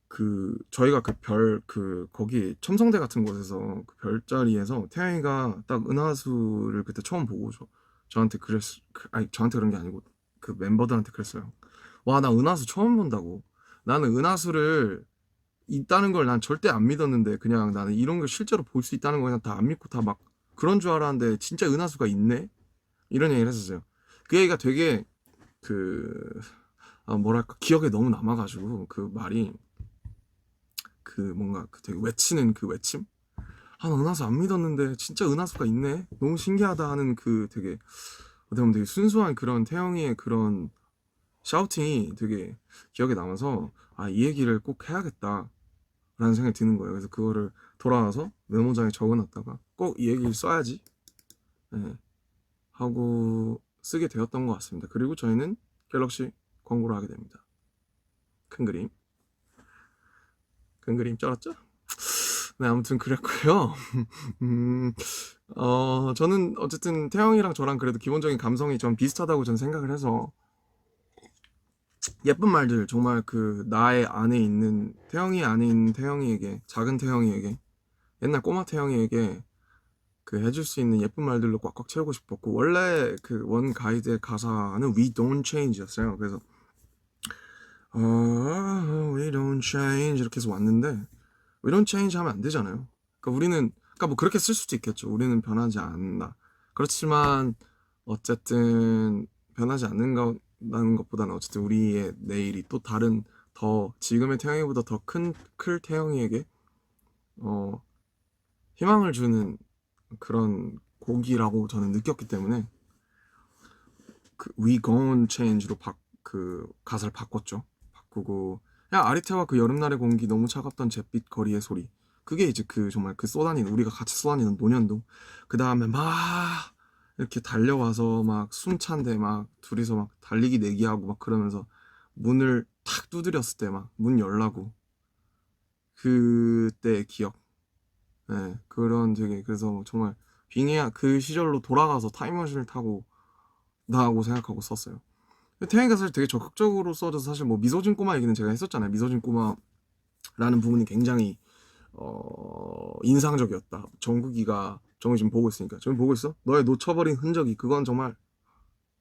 그 저희가 그 별 그 거기 첨성대 같은 곳에서 그 별자리에서 태양이가 딱 은하수를 그때 처음 보고 저한테 아니 저한테 그런 게 아니고 그 멤버들한테 그랬어요. 와, 나 은하수 처음 본다고. 나는 은하수를 있다는 걸 난 절대 안 믿었는데 그냥 나는 이런 걸 실제로 볼 수 있다는 거 그냥 다 안 믿고 다 막 그런 줄 알았는데 진짜 은하수가 있네? 이런 얘기를 했었어요. 그 얘기가 되게 그 뭐랄까 기억에 너무 남아가지고 그 말이 그 뭔가 그 되게 외치는 그 외침? 아, 나 은하수 안 믿었는데 진짜 은하수가 있네? 너무 신기하다 하는 그 되게 어떻게 보면 되게 순수한 그런 태영이의 그런 샤우팅이 되게 기억에 남아서 아, 이 얘기를 꼭 해야겠다 라는 생각이 드는 거예요. 그래서 그거를 돌아와서 메모장에 적어놨다가 꼭 이 얘기를 써야지 예, 하고 쓰게 되었던 것 같습니다. 그리고 저희는 갤럭시 광고를 하게 됩니다. 큰 그림 쩔었죠? 네, 아무튼 그랬고요. 음, 저는 어쨌든 태영이랑 저랑 그래도 기본적인 감성이 좀 비슷하다고 저는 생각을 해서 예쁜 말들 정말 그 나의 안에 있는 태영이 안에 있는 태영이에게 작은 태영이에게 옛날 꼬마 태영이에게 그 해줄 수 있는 예쁜 말들로 꽉꽉 채우고 싶었고 원래 그 원 가이드의 가사는 We Don't Change였어요. 그래서 We Don't Change 이렇게 해서 왔는데 We don't change 하면 안 되잖아요. 그러니까 우리는 그러니까 뭐 그렇게 쓸 수도 있겠죠. 우리는 변하지 않는다. 그렇지만 어쨌든 변하지 않는다는 것보다는 어쨌든 우리의 내일이 또 다른 더 지금의 태영이보다 더 클 태영이에게 희망을 주는 그런 곡이라고 저는 느꼈기 때문에 그 We Gon Change로 그 가사를 바꿨죠. 바꾸고 야 아리태와 그 여름날의 공기 너무 차갑던 잿빛 거리의 소리 그게 이제 그 정말 그 쏘다니는 우리가 같이 쏘다니는 노년도 그 다음에 막 이렇게 달려와서 막 숨찬데 막 둘이서 막 달리기 내기하고 막 그러면서 문을 탁 두드렸을 때 막 문 열라고 그때의 기억 네, 그런 되게 그래서 정말 빙의야 그 시절로 돌아가서 타임머신을 타고 나하고 생각하고 썼어요. 태양이가 사실 되게 적극적으로 써줘서 사실 뭐 미소진 꼬마 얘기는 제가 했었잖아요. 미소진 꼬마라는 부분이 굉장히 인상적이었다. 정국이 지금 보고 있으니까 정국이 보고 있어? 너의 놓쳐버린 흔적이 그건 정말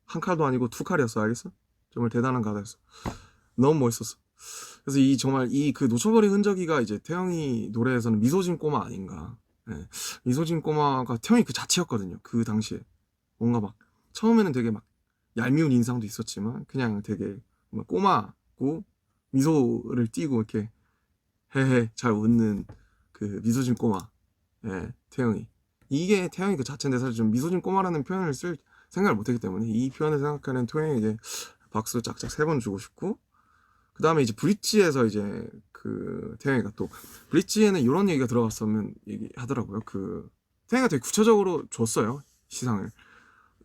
한 칼도 아니고 두 칼이었어. 알겠어? 정말 대단한 가사였어. 너무 멋있었어. 그래서 이 정말 이 그 놓쳐버린 흔적이가 이제 태영이 노래에서는 미소진 꼬마 아닌가. 네. 미소진 꼬마가 태영이 그 자체였거든요. 그 당시에 뭔가 막 처음에는 되게 막 얄미운 인상도 있었지만 그냥 되게 꼬마고 미소를 띠고 이렇게 헤헤 잘 웃는 그 미소진 꼬마 예, 태영이 이게 태영이 그 자체인데 사실 좀 미소진 꼬마라는 표현을 쓸 생각을 못했기 때문에 이 표현을 생각하는 태영이에게 박수 짝짝 3번 주고 싶고 그 다음에 이제 브릿지에서 이제 그 태영이가 또 브릿지에는 이런 얘기가 들어갔으면 얘기하더라고요. 그 태영이가 되게 구체적으로 줬어요 시상을.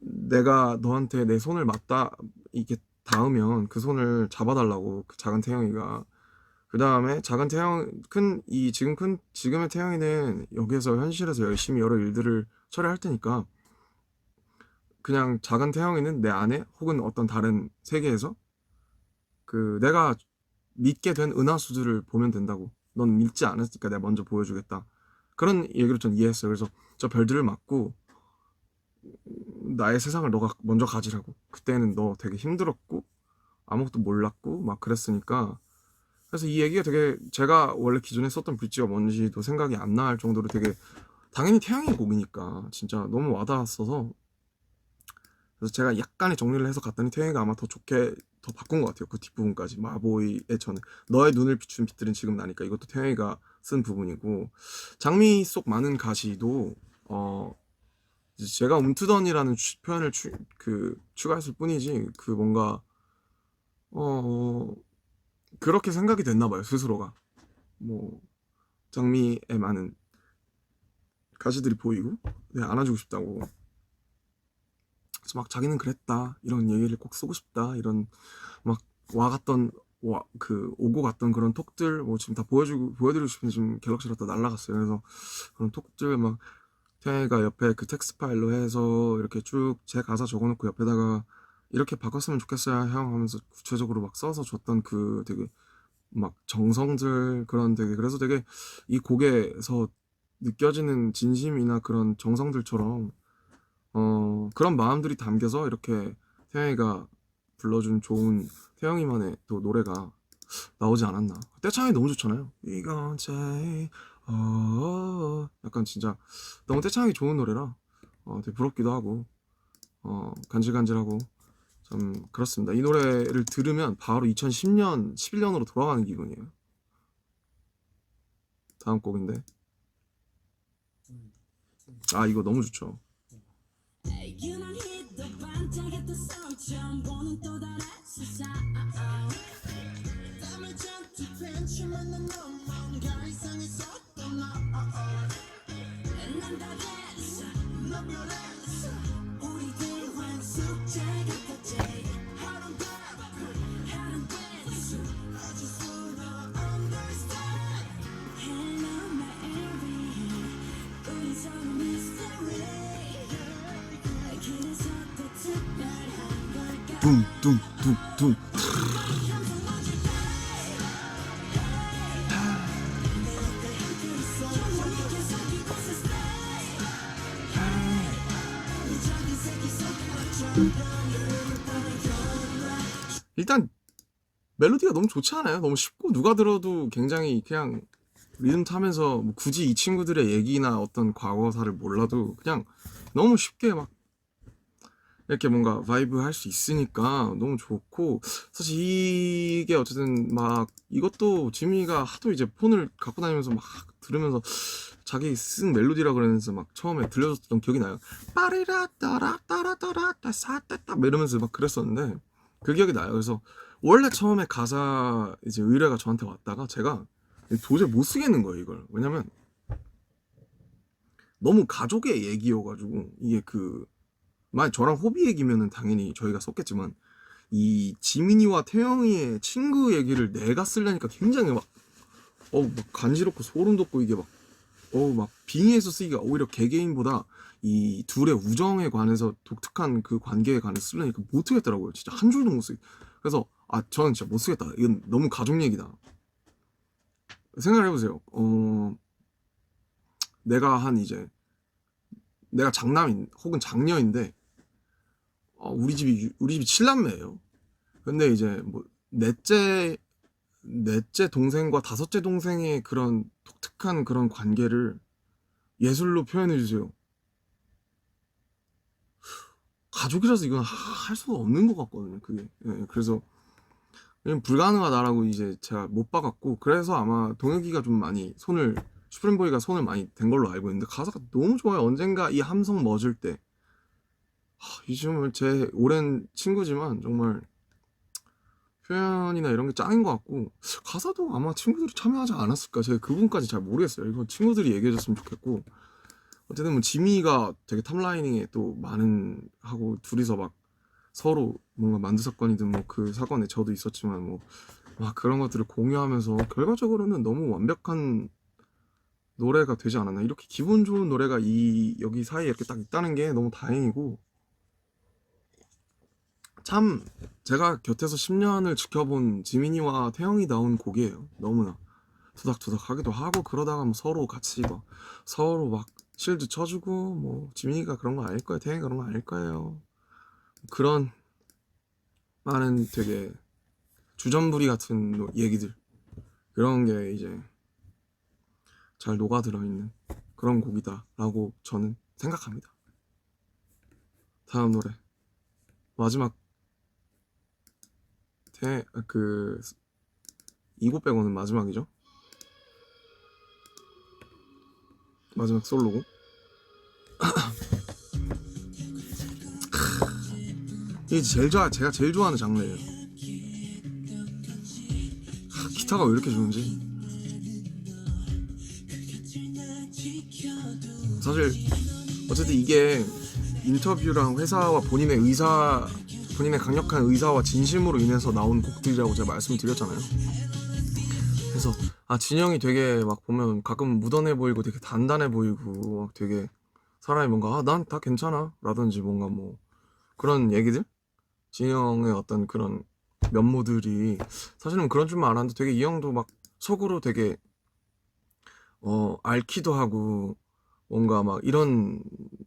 내가 너한테 내 손을 맞다 이게 닿으면 그 손을 잡아달라고 그 작은 태영이가 그 다음에 작은 태영 지금의 태영이는 여기에서 현실에서 열심히 여러 일들을 처리할 테니까 그냥 작은 태영이는 내 안에 혹은 어떤 다른 세계에서 그 내가 믿게 된 은하수들을 보면 된다고 넌 믿지 않았으니까 내가 먼저 보여주겠다 그런 얘기를 전 이해했어요. 그래서 저 별들을 맞고 나의 세상을 너가 먼저 가지라고 그때는 너 되게 힘들었고 아무것도 몰랐고 막 그랬으니까 그래서 이 얘기가 되게 제가 원래 기존에 썼던 브릿지가 뭔지도 생각이 안 날 정도로 되게 당연히 태양의 곡이니까 진짜 너무 와닿았어서 그래서 제가 약간의 정리를 해서 갔더니 태양이가 아마 더 좋게 더 바꾼 것 같아요. 그 뒷부분까지 마보이의 저는 너의 눈을 비춘 빛들은 지금 나니까 이것도 태양이가 쓴 부분이고 장미 속 많은 가시도 제가 움트던이라는 표현을 추가했을 뿐이지 그 뭔가 그렇게 생각이 됐나 봐요 스스로가 뭐 장미에 많은 가시들이 보이고 내가 안아주고 싶다고 그래서 막 자기는 그랬다 이런 얘기를 꼭 쓰고 싶다 이런 막 오고 갔던 그런 톡들 뭐 지금 다 보여드리고 싶은데 지금 갤럭시로 다 날라갔어요. 그래서 그런 톡들 막 태양이가 옆에 그 텍스트 파일로 해서 이렇게 쭉 제 가사 적어놓고 옆에다가 이렇게 바꿨으면 좋겠어요 형 하면서 구체적으로 막 써서 줬던 그 되게 막 정성들 그런 되게 그래서 되게 이 곡에서 느껴지는 진심이나 그런 정성들처럼 그런 마음들이 담겨서 이렇게 태영이가 불러준 좋은 태영이만의 또 노래가 나오지 않았나. 떼창이 너무 좋잖아요. 이건 제 약간 진짜 너무 떼창이 좋은 노래라 되게 부럽기도 하고 간질간질하고 참 그렇습니다. 이 노래를 들으면 바로 2010년, 11년으로 돌아가는 기분이에요. 다음 곡인데 이거 너무 좋죠. 유난히도 반짝였던 서울 처음 보는 또 다른 세상 땀을 잔뜩 펜치면 넌 뭔가 이상했었던 나 난 다 됐어 넌 변했어 우리 대화 숙제 같았지 하루는 됐어 I just wanna understand Hello my every 우리 서로 mystery 그래서 더 특별한 걸까 둥둥둥둥 일단 멜로디가 너무 좋지 않아요? 너무 쉽고 누가 들어도 굉장히 그냥 리듬 타면서 뭐 굳이 이 친구들의 얘기나 어떤 과거사를 몰라도 그냥 너무 쉽게 막 이렇게 뭔가 바이브 할 수 있으니까 너무 좋고 사실 이게 어쨌든 막 이것도 지민이가 하도 이제 폰을 갖고 다니면서 막 들으면서 자기 쓴 멜로디라 그러면서 막 처음에 들려줬던 기억이 나요. 빠리라 따라 따라 따라 따사따따 이러면서 막 그랬었는데 그 기억이 나요. 그래서 원래 처음에 가사 이제 의뢰가 저한테 왔다가 제가 도저히 못 쓰겠는 거예요 이걸. 왜냐면 너무 가족의 얘기여가지고 이게 만약 저랑 호비 얘기면은 당연히 저희가 썼겠지만 이 지민이와 태영이의 친구 얘기를 내가 쓰려니까 굉장히 막 간지럽고 소름 돋고 이게 막 빙의해서 쓰기가 오히려 개개인보다 이 둘의 우정에 관해서 독특한 그 관계에 관해서 쓰려니까 못 쓰겠더라고요. 진짜 한 줄도 못 쓰. 그래서 저는 진짜 못 쓰겠다. 이건 너무 가족 얘기다. 생각을 해보세요. 내가 장남인 혹은 장녀인데 우리 집이 7남매예요. 근데 이제 뭐 넷째 동생과 다섯째 동생의 그런 독특한 그런 관계를 예술로 표현해 주세요. 가족이라서 이건 할 수가 없는 것 같거든요. 그게 그래서 불가능하다라고 이제 제가 못 봐갖고 그래서 아마 동혁이가 좀 많이 슈프림보이가 손을 많이 댄 걸로 알고 있는데 가사가 너무 좋아요. 언젠가 이 함성 멎을 때 이 친구는 제 오랜 친구지만 정말 표현이나 이런 게 짱인 것 같고 가사도 아마 친구들이 참여하지 않았을까 제가 그분까지 잘 모르겠어요. 이거 친구들이 얘기해줬으면 좋겠고 어쨌든 뭐 지민이가 되게 탑라이닝에 또 많은 하고 둘이서 막 서로 뭔가 만두 사건이든 뭐 그 사건에 저도 있었지만 뭐 막 그런 것들을 공유하면서 결과적으로는 너무 완벽한 노래가 되지 않았나. 이렇게 기분 좋은 노래가 여기 사이에 이렇게 딱 있다는 게 너무 다행이고 참 제가 곁에서 10년을 지켜본 지민이와 태영이 나온 곡이에요. 너무나 투닥투닥 하기도 하고 그러다가 뭐 서로 같이 뭐 서로 막 실드 쳐주고 뭐 지민이가 그런 거 아닐 거예요. 태영이가 그런 거 아닐 거예요. 그런 많은 되게 주전부리 같은 얘기들 그런 게 이제 잘 녹아들어 있는 그런 곡이다라고 저는 생각합니다. 다음 노래 마지막 이곡 빼고는 마지막이죠. 마지막 솔로고 이게 제가 제일 좋아하는 장르예요. 기타가 왜 이렇게 좋은지. 사실 어쨌든 이게 인터뷰랑 회사와 본인의 강력한 의사와 진심으로 인해서 나온 곡들이라고 제가 말씀드렸잖아요. 그래서 진영이 되게 막 보면 가끔 무던해 보이고 되게 단단해 보이고 막 되게 사람이 뭔가 난 다 괜찮아 라든지 뭔가 뭐 그런 얘기들 진영의 어떤 그런 면모들이 사실은 그런 줄만 알았는데 되게 이 형도 막 속으로 되게 앓기도 하고 뭔가 막 이런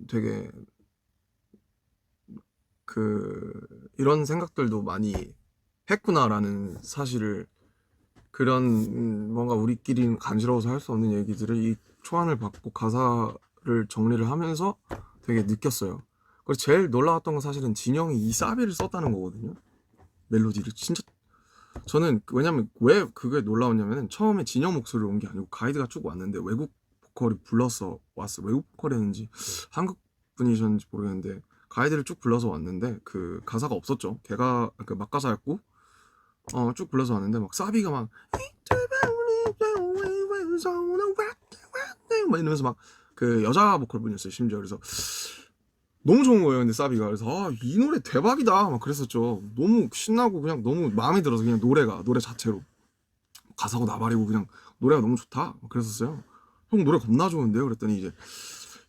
되게 이런 생각들도 많이 했구나라는 사실을 그런 뭔가 우리끼리 간지러워서 할 수 없는 얘기들을 이 초안을 받고 가사를 정리를 하면서 되게 느꼈어요. 그래서 제일 놀라웠던 건 사실은 진영이 이 사비를 썼다는 거거든요. 멜로디를 진짜 저는 왜냐면 왜 그게 놀라웠냐면은 처음에 진영 목소리로 온 게 아니고 가이드가 쭉 왔는데 외국 보컬이 불러서 왔어. 외국 보컬이었는지 한국 분이셨는지 모르겠는데 가이드를 쭉 불러서 왔는데 그 가사가 없었죠. 걔가 그 막가사였고 쭉 불러서 왔는데 막 사비가 막 이러면서 막 그 여자 보컬 분이었어요 심지어. 그래서 너무 좋은 거예요. 근데 사비가 그래서 이 노래 대박이다 막 그랬었죠. 너무 신나고 그냥 너무 마음에 들어서 그냥 노래 자체로 가사고 나발이고 그냥 노래가 너무 좋다 막 그랬었어요. 형 노래 겁나 좋은데요. 그랬더니 이제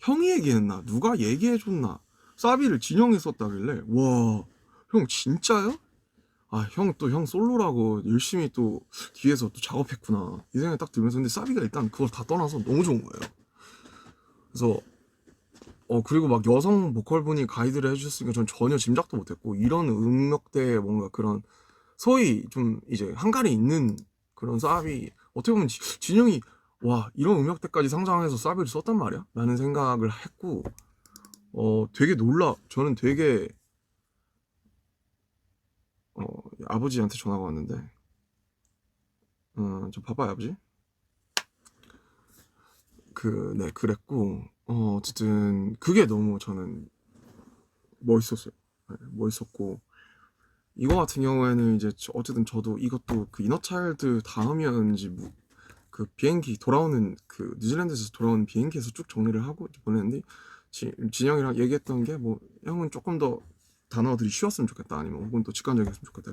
형이 얘기했나 누가 얘기해줬나 사비를 진영이 썼다길래 와 형 진짜요? 아 형 또 형 솔로라고 열심히 또 뒤에서 또 작업했구나 이 생각이 딱 들면서 근데 사비가 일단 그걸 다 떠나서 너무 좋은 거예요. 그래서 그리고 막 여성 보컬분이 가이드를 해주셨으니까 전 전혀 짐작도 못했고 이런 음역대에 뭔가 그런 소위 좀 이제 한갈이 있는 그런 사비 어떻게 보면 진영이 와 이런 음역대까지 상상해서 사비를 썼단 말이야? 라는 생각을 했고 되게 저는 되게 아버지한테 전화가 왔는데 좀 바빠요 아버지? 네 그랬고 어쨌든 그게 너무 저는 멋있었어요. 네, 멋있었고 이거 같은 경우에는 이제 어쨌든 저도 이것도 그 이너차일드 다음이었는지 그 비행기 돌아오는 그 뉴질랜드에서 돌아오는 비행기에서 쭉 정리를 하고 보냈는데 진영이랑 얘기했던 게 뭐 형은 조금 더 단어들이 쉬웠으면 좋겠다 아니면 혹은 또 직관적이었으면 좋겠다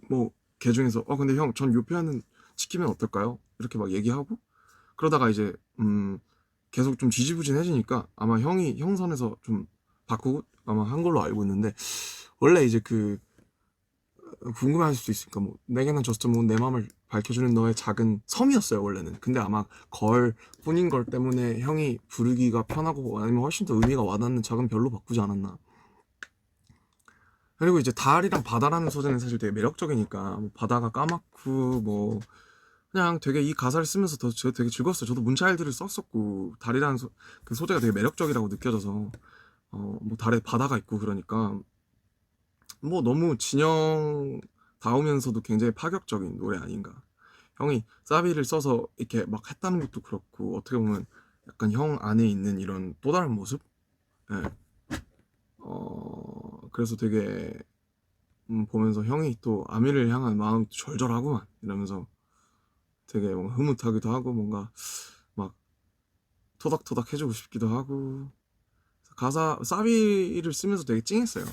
뭐걔 중에서 근데 형 전 요 표현은 지키면 어떨까요? 이렇게 막 얘기하고 그러다가 이제 계속 좀 지지부진해지니까 아마 형이 형 선에서 좀 바꾸고 아마 한 걸로 알고 있는데 원래 이제 궁금해할 수도 있으니까 뭐 내게는 저스트 뭐 내 마음을 밝혀주는 너의 작은 섬이었어요 원래는. 근데 아마 걸 뿐인 걸 때문에 형이 부르기가 편하고 아니면 훨씬 더 의미가 와닿는 작은 별로 바꾸지 않았나. 그리고 이제 달이랑 바다라는 소재는 사실 되게 매력적이니까 뭐 바다가 까맣고 뭐 그냥 되게 이 가사를 쓰면서 저 되게 즐거웠어요. 저도 문차일드를 썼었고 달이라는 그 소재가 되게 매력적이라고 느껴져서 뭐 달에 바다가 있고 그러니까 뭐 너무 진영다우면서도 굉장히 파격적인 노래 아닌가. 형이 사비를 써서 이렇게 막 했다는 것도 그렇고 어떻게 보면 약간 형 안에 있는 이런 또 다른 모습? 예. 그래서 되게 보면서 형이 또 아미를 향한 마음이 절절하구만 이러면서 되게 뭔가 흐뭇하기도 하고 뭔가 막 토닥토닥 해주고 싶기도 하고 가사 사비를 쓰면서 되게 찡했어요.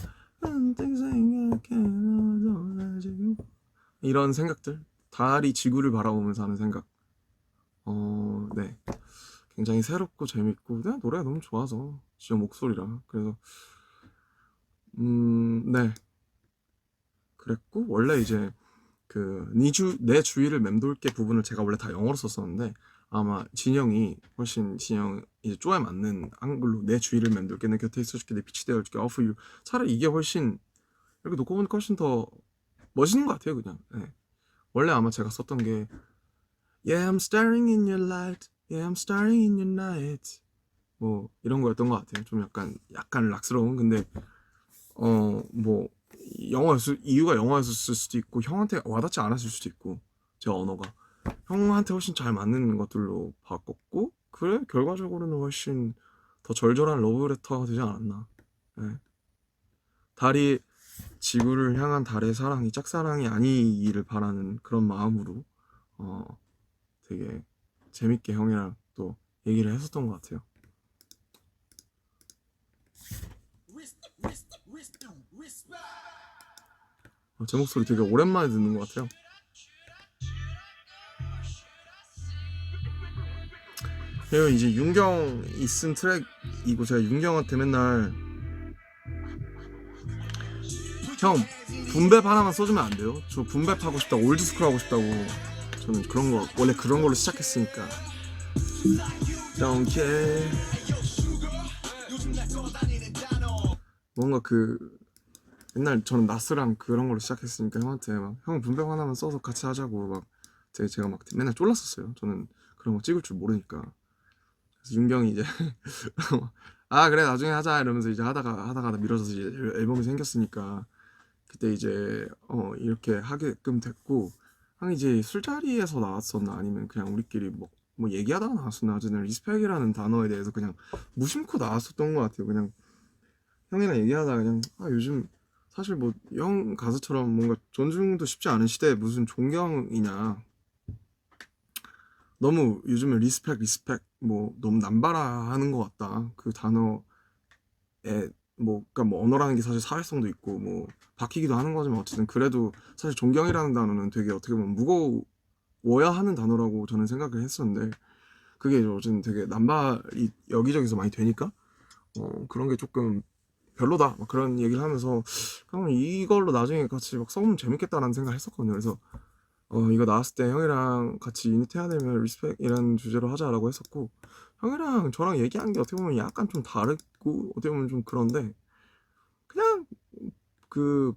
이런 생각들 달이 지구를 바라보면서 하는 생각 네 굉장히 새롭고 재밌고 노래가 너무 좋아서 진짜 목소리라 그래서 네 그랬고 원래 이제 내 주위를 맴돌게 부분을 제가 원래 다 영어로 썼었는데 아마 진영이 이제 쪼에 맞는 한글로 내 주위를 맴돌게 내 곁에 있어줄게 내 빛이 되어줄게 offer you 차라리 이게 훨씬 이렇게 놓고 보니까 훨씬 더 멋있는 것 같아요 그냥. 네. 원래 아마 제가 썼던 게 Yeah I'm staring in your light Yeah I'm staring in your night 뭐 이런 거였던 것 같아요. 좀 약간 락스러운 근데 뭐 이유가 영어였을 수도 있고 형한테 와닿지 않았을 수도 있고 제 언어가 형한테 훨씬 잘 맞는 것들로 바꿨고 그래 결과적으로는 훨씬 더 절절한 러브레터가 되지 않았나. 네. 달이 지구를 향한 달의 사랑이 짝사랑이 아니기를 바라는 그런 마음으로 되게 재밌게 형이랑 또 얘기를 했었던 것 같아요. 제 목소리 되게 오랜만에 듣는 것 같아요. 그리고 이제 윤경이 쓴 트랙이고 제가 윤경한테 맨날 형 분배 하나만 써주면 안 돼요? 저 분배하고 싶다, 올드스쿨 하고 싶다고. 저는 그런 거 원래 그런 걸로 시작했으니까. Don't care. 뭔가 그 옛날 저는 나스랑 그런 걸로 시작했으니까 형한테 막 형 분배 하나만 써서 같이 하자고 막 제가 막 맨날 쫄랐었어요. 저는 그런 거 찍을 줄 모르니까. 그래서 윤경이 이제 아 그래 나중에 하자 이러면서 이제 하다가 미뤄져서 이제 앨범이 생겼으니까 그때 이제 이렇게 하게끔 됐고. 한 이제 술자리에서 나왔었나 아니면 그냥 우리끼리 뭐 얘기하다가 나왔었나. 어쨌든 리스펙이라는 단어에 대해서 그냥 무심코 나왔었던 것 같아요. 그냥 형이랑 얘기하다가 그냥 요즘 사실 뭐 형 가수처럼 뭔가 존중도 쉽지 않은 시대에 무슨 존경이냐, 너무 요즘에 리스펙 뭐 너무 남발하는 것 같다. 그 단어에 그러니까 뭐 언어라는 게 사실 사회성도 있고 뭐 바뀌기도 하는 거지만 어쨌든 그래도 사실 존경이라는 단어는 되게 어떻게 보면 무거워야 하는 단어라고 저는 생각을 했었는데 그게 어쨌든 되게 남발이 여기저기서 많이 되니까 그런 게 조금 별로다 막 그런 얘기를 하면서 그럼 이걸로 나중에 같이 막 써보면 재밌겠다라는 생각을 했었거든요. 그래서 이거 나왔을 때 형이랑 같이 유닛 해야 되면 리스펙이라는 주제로 하자라고 했었고, 형이랑 저랑 얘기한 게 어떻게 보면 약간 좀 다르고 어떻게 보면 좀 그런데 그냥 그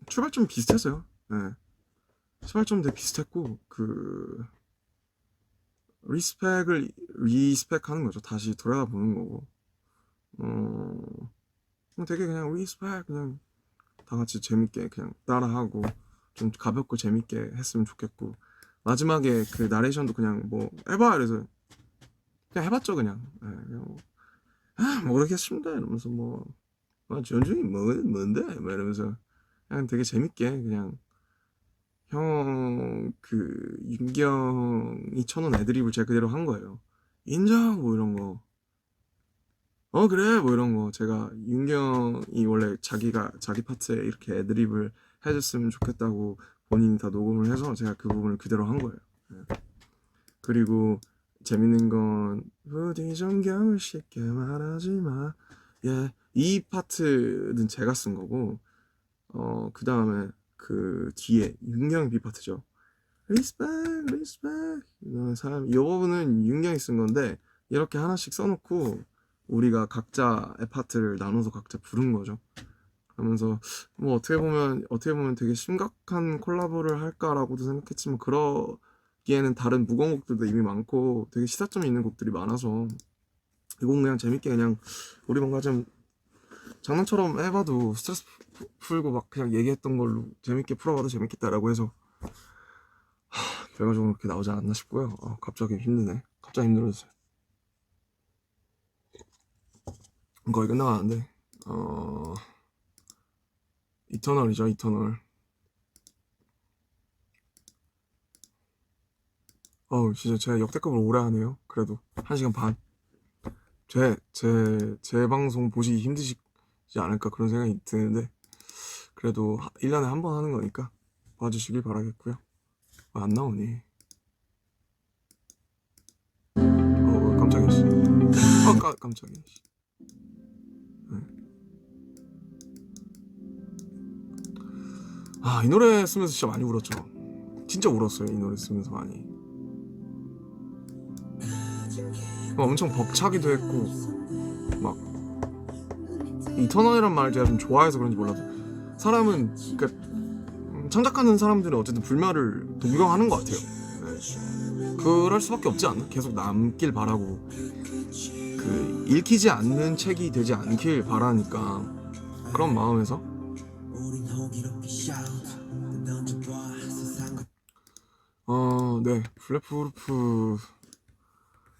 출발점이 비슷했어요. 네. 출발점 되게 비슷했고 그 리스펙하는 거죠. 다시 돌아보는 거고. 되게 그냥 리스펙 그냥 다 같이 재밌게 그냥 따라하고 좀 가볍고 재밌게 했으면 좋겠고, 마지막에 그 나레이션도 그냥 뭐 해봐 이래서 그냥 해봤죠. 그냥 그냥 모르겠습니다 이러면서 전중이 뭔데 막 이러면서 그냥 되게 재밌게 그냥 형 그 윤경이 쳐놓은 애드립을 제가 그대로 한 거예요. 인정 뭐 이런 거. 그래 뭐 이런 거. 제가 윤경이 원래 자기 파트에 이렇게 애드립을 해줬으면 좋겠다고 본인이 다 녹음을 해서 제가 그 부분을 그대로 한 거예요. 그리고 재밌는 건 부디 존경을 쉽게 말하지 마. 이 파트는 제가 쓴 거고 그 다음에 그 뒤에 윤경이 B 파트죠. 리스펙 이 부분은 윤경이 쓴 건데 이렇게 하나씩 써놓고 우리가 각자의 파트를 나눠서 각자 부른 거죠. 그러면서 뭐 어떻게 보면 되게 심각한 콜라보를 할까라고도 생각했지만 그러기에는 다른 무거운 곡들도 이미 많고 되게 시사점이 있는 곡들이 많아서 이 곡은 그냥 재밌게 그냥 우리 뭔가 좀 장난처럼 해봐도 스트레스 풀고 막 그냥 얘기했던 걸로 재밌게 풀어봐도 재밌겠다라고 해서 결과적으로 그렇게 나오지 않았나 싶고요. 갑자기 힘드네. 갑자기 힘들어졌어요. 거의 끝나가는데 이터널이죠. 이터널. 진짜 제가 역대급으로 오래 하네요. 그래도 1시간 반. 제 방송 보시기 힘드시지 않을까 그런 생각이 드는데 그래도 1년에 한 번 하는 거니까 봐주시길 바라겠고요. 안 나오니. 깜짝이야 씨. 깜짝이야 씨. 이 노래 쓰면서 진짜 많이 울었죠. 진짜 울었어요. 이 노래 쓰면서 많이. 엄청 벅차기도 했고 막 이터널이란 말을 제가 좀 좋아해서 그런지 몰라도 사람은 그러니까 창작하는 사람들은 어쨌든 불멸을 동경하는 것 같아요. 그럴 수밖에 없지 않나? 계속 남길 바라고 그 읽히지 않는 책이 되지 않길 바라니까 그런 마음에서 네 블랙프루프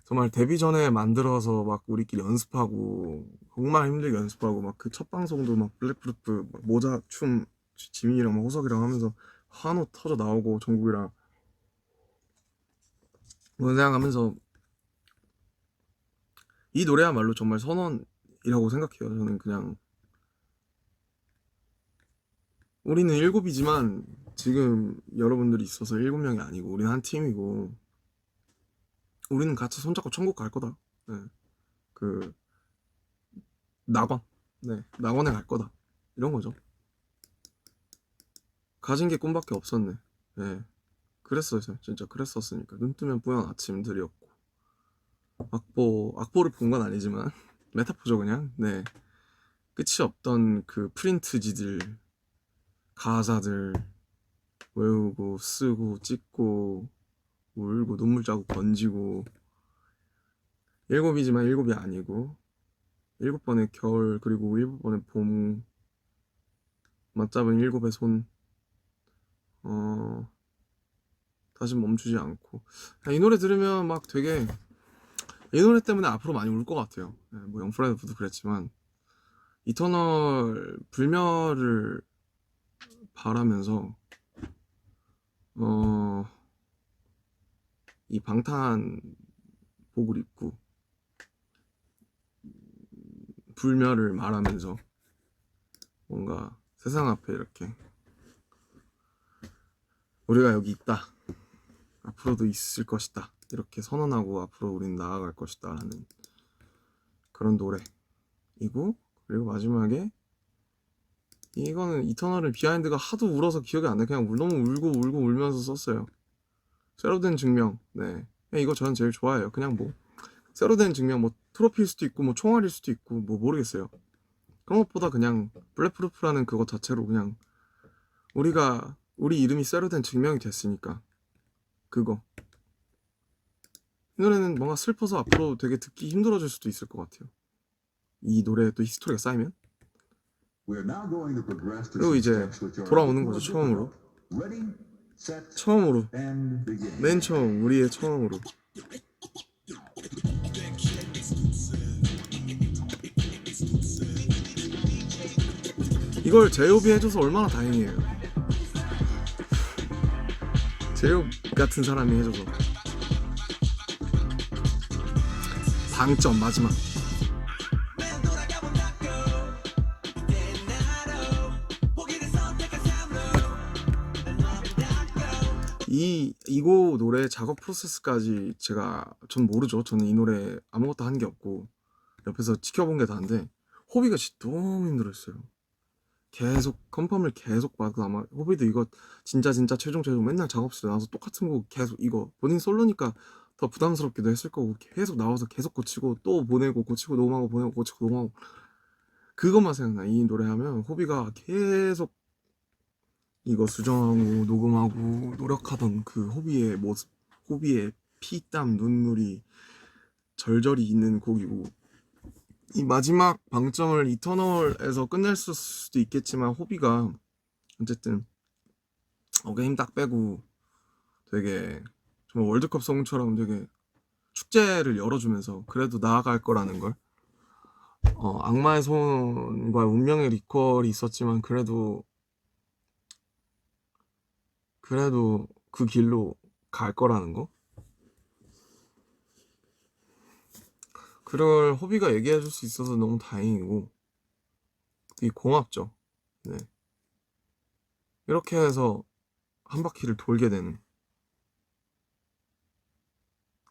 정말 데뷔 전에 만들어서 막 우리끼리 연습하고 정말 힘들게 연습하고 막 그 첫 방송도 막 블랙프루프 막 모자 춤 지민이랑 막 호석이랑 하면서 한호 터져 나오고 정국이랑 그런 생각하면서 이 노래야말로 정말 선언이라고 생각해요. 저는 그냥 우리는 7이지만 지금 여러분들이 있어서 7명이 아니고 우리는 한 팀이고 우리는 같이 손잡고 천국 갈 거다. 그 낙원, 낙원에 갈 거다. 이런 거죠. 가진 게 꿈밖에 없었네. 네. 그랬어요. 진짜 그랬었으니까. 눈 뜨면 뿌연 아침들이었고. 악보를 본 건 아니지만 메타포죠 그냥. 네. 끝이 없던 그 프린트지들, 가사들 외우고 쓰고 찍고 울고 눈물 자국 번지고, 7이지만 7이 아니고 7번의 겨울 그리고 7번의 봄, 맞잡은 7의 손, 다시 멈추지 않고. 이 노래 들으면 막 되게, 이 노래 때문에 앞으로 많이 울 것 같아요. 뭐 영프라이드도 그랬지만 이터널 불멸을 바라면서 이 방탄복을 입고 불멸을 말하면서 뭔가 세상 앞에 이렇게 우리가 여기 있다, 앞으로도 있을 것이다, 이렇게 선언하고 앞으로 우린 나아갈 것이다 라는 그런 노래이고, 그리고 마지막에 이거는 이터널은 비하인드가 하도 울어서 기억이 안 나. 그냥 너무 울고 울면서 썼어요. 쇠로 된 증명. 네. 이거 저는 제일 좋아해요. 그냥 뭐 쇠로 된 증명, 뭐 트로피일 수도 있고 뭐 총알일 수도 있고 뭐 모르겠어요. 그런 것보다 그냥 블랙프루프라는 그거 자체로 그냥 우리 이름이 쇠로 된 증명이 됐으니까 그거. 이 노래는 뭔가 슬퍼서 앞으로 되게 듣기 힘들어질 수도 있을 것 같아요. 이 노래에 또 히스토리가 쌓이면. 그리고 이제 돌아오는 거죠. 처음으로 맨 처음, 우리의 처음으로. 이걸 제이홉이 해줘서 얼마나 다행이에요. 제이홉 같은 사람이 해줘서. 방점 마지막. 이거 노래 작업 프로세스까지 전 모르죠. 저는 이 노래 아무것도 한 게 없고 옆에서 지켜본 게 다인데, 호비가 진짜 너무 힘들었어요. 계속 컨펌을 계속 받고, 아마 호비도 이거 진짜 최종 맨날 작업실에 나와서 똑같은 거 계속, 이거 본인 솔로니까 더 부담스럽기도 했을 거고 계속 나와서 계속 고치고 또 보내고 고치고 녹음하고 보내고 고치고 녹음하고, 그것만 생각나. 이 노래 하면 호비가 계속 이거 수정하고 녹음하고 노력하던 그 호비의 모습, 호비의 피땀 눈물이 절절히 있는 곡이고, 이 마지막 방점을 이터널에서 끝낼 수도 있겠지만 호비가 어쨌든 어깨 힘 딱 빼고 되게 정말 월드컵 송처럼 되게 축제를 열어주면서 그래도 나아갈 거라는 걸, 악마의 손과 운명의 리퀄이 있었지만 그래도 그 길로 갈 거라는 거, 그걸 호비가 얘기해 줄 수 있어서 너무 다행이고 되게 고맙죠. 네. 이렇게 해서 한 바퀴를 돌게 되는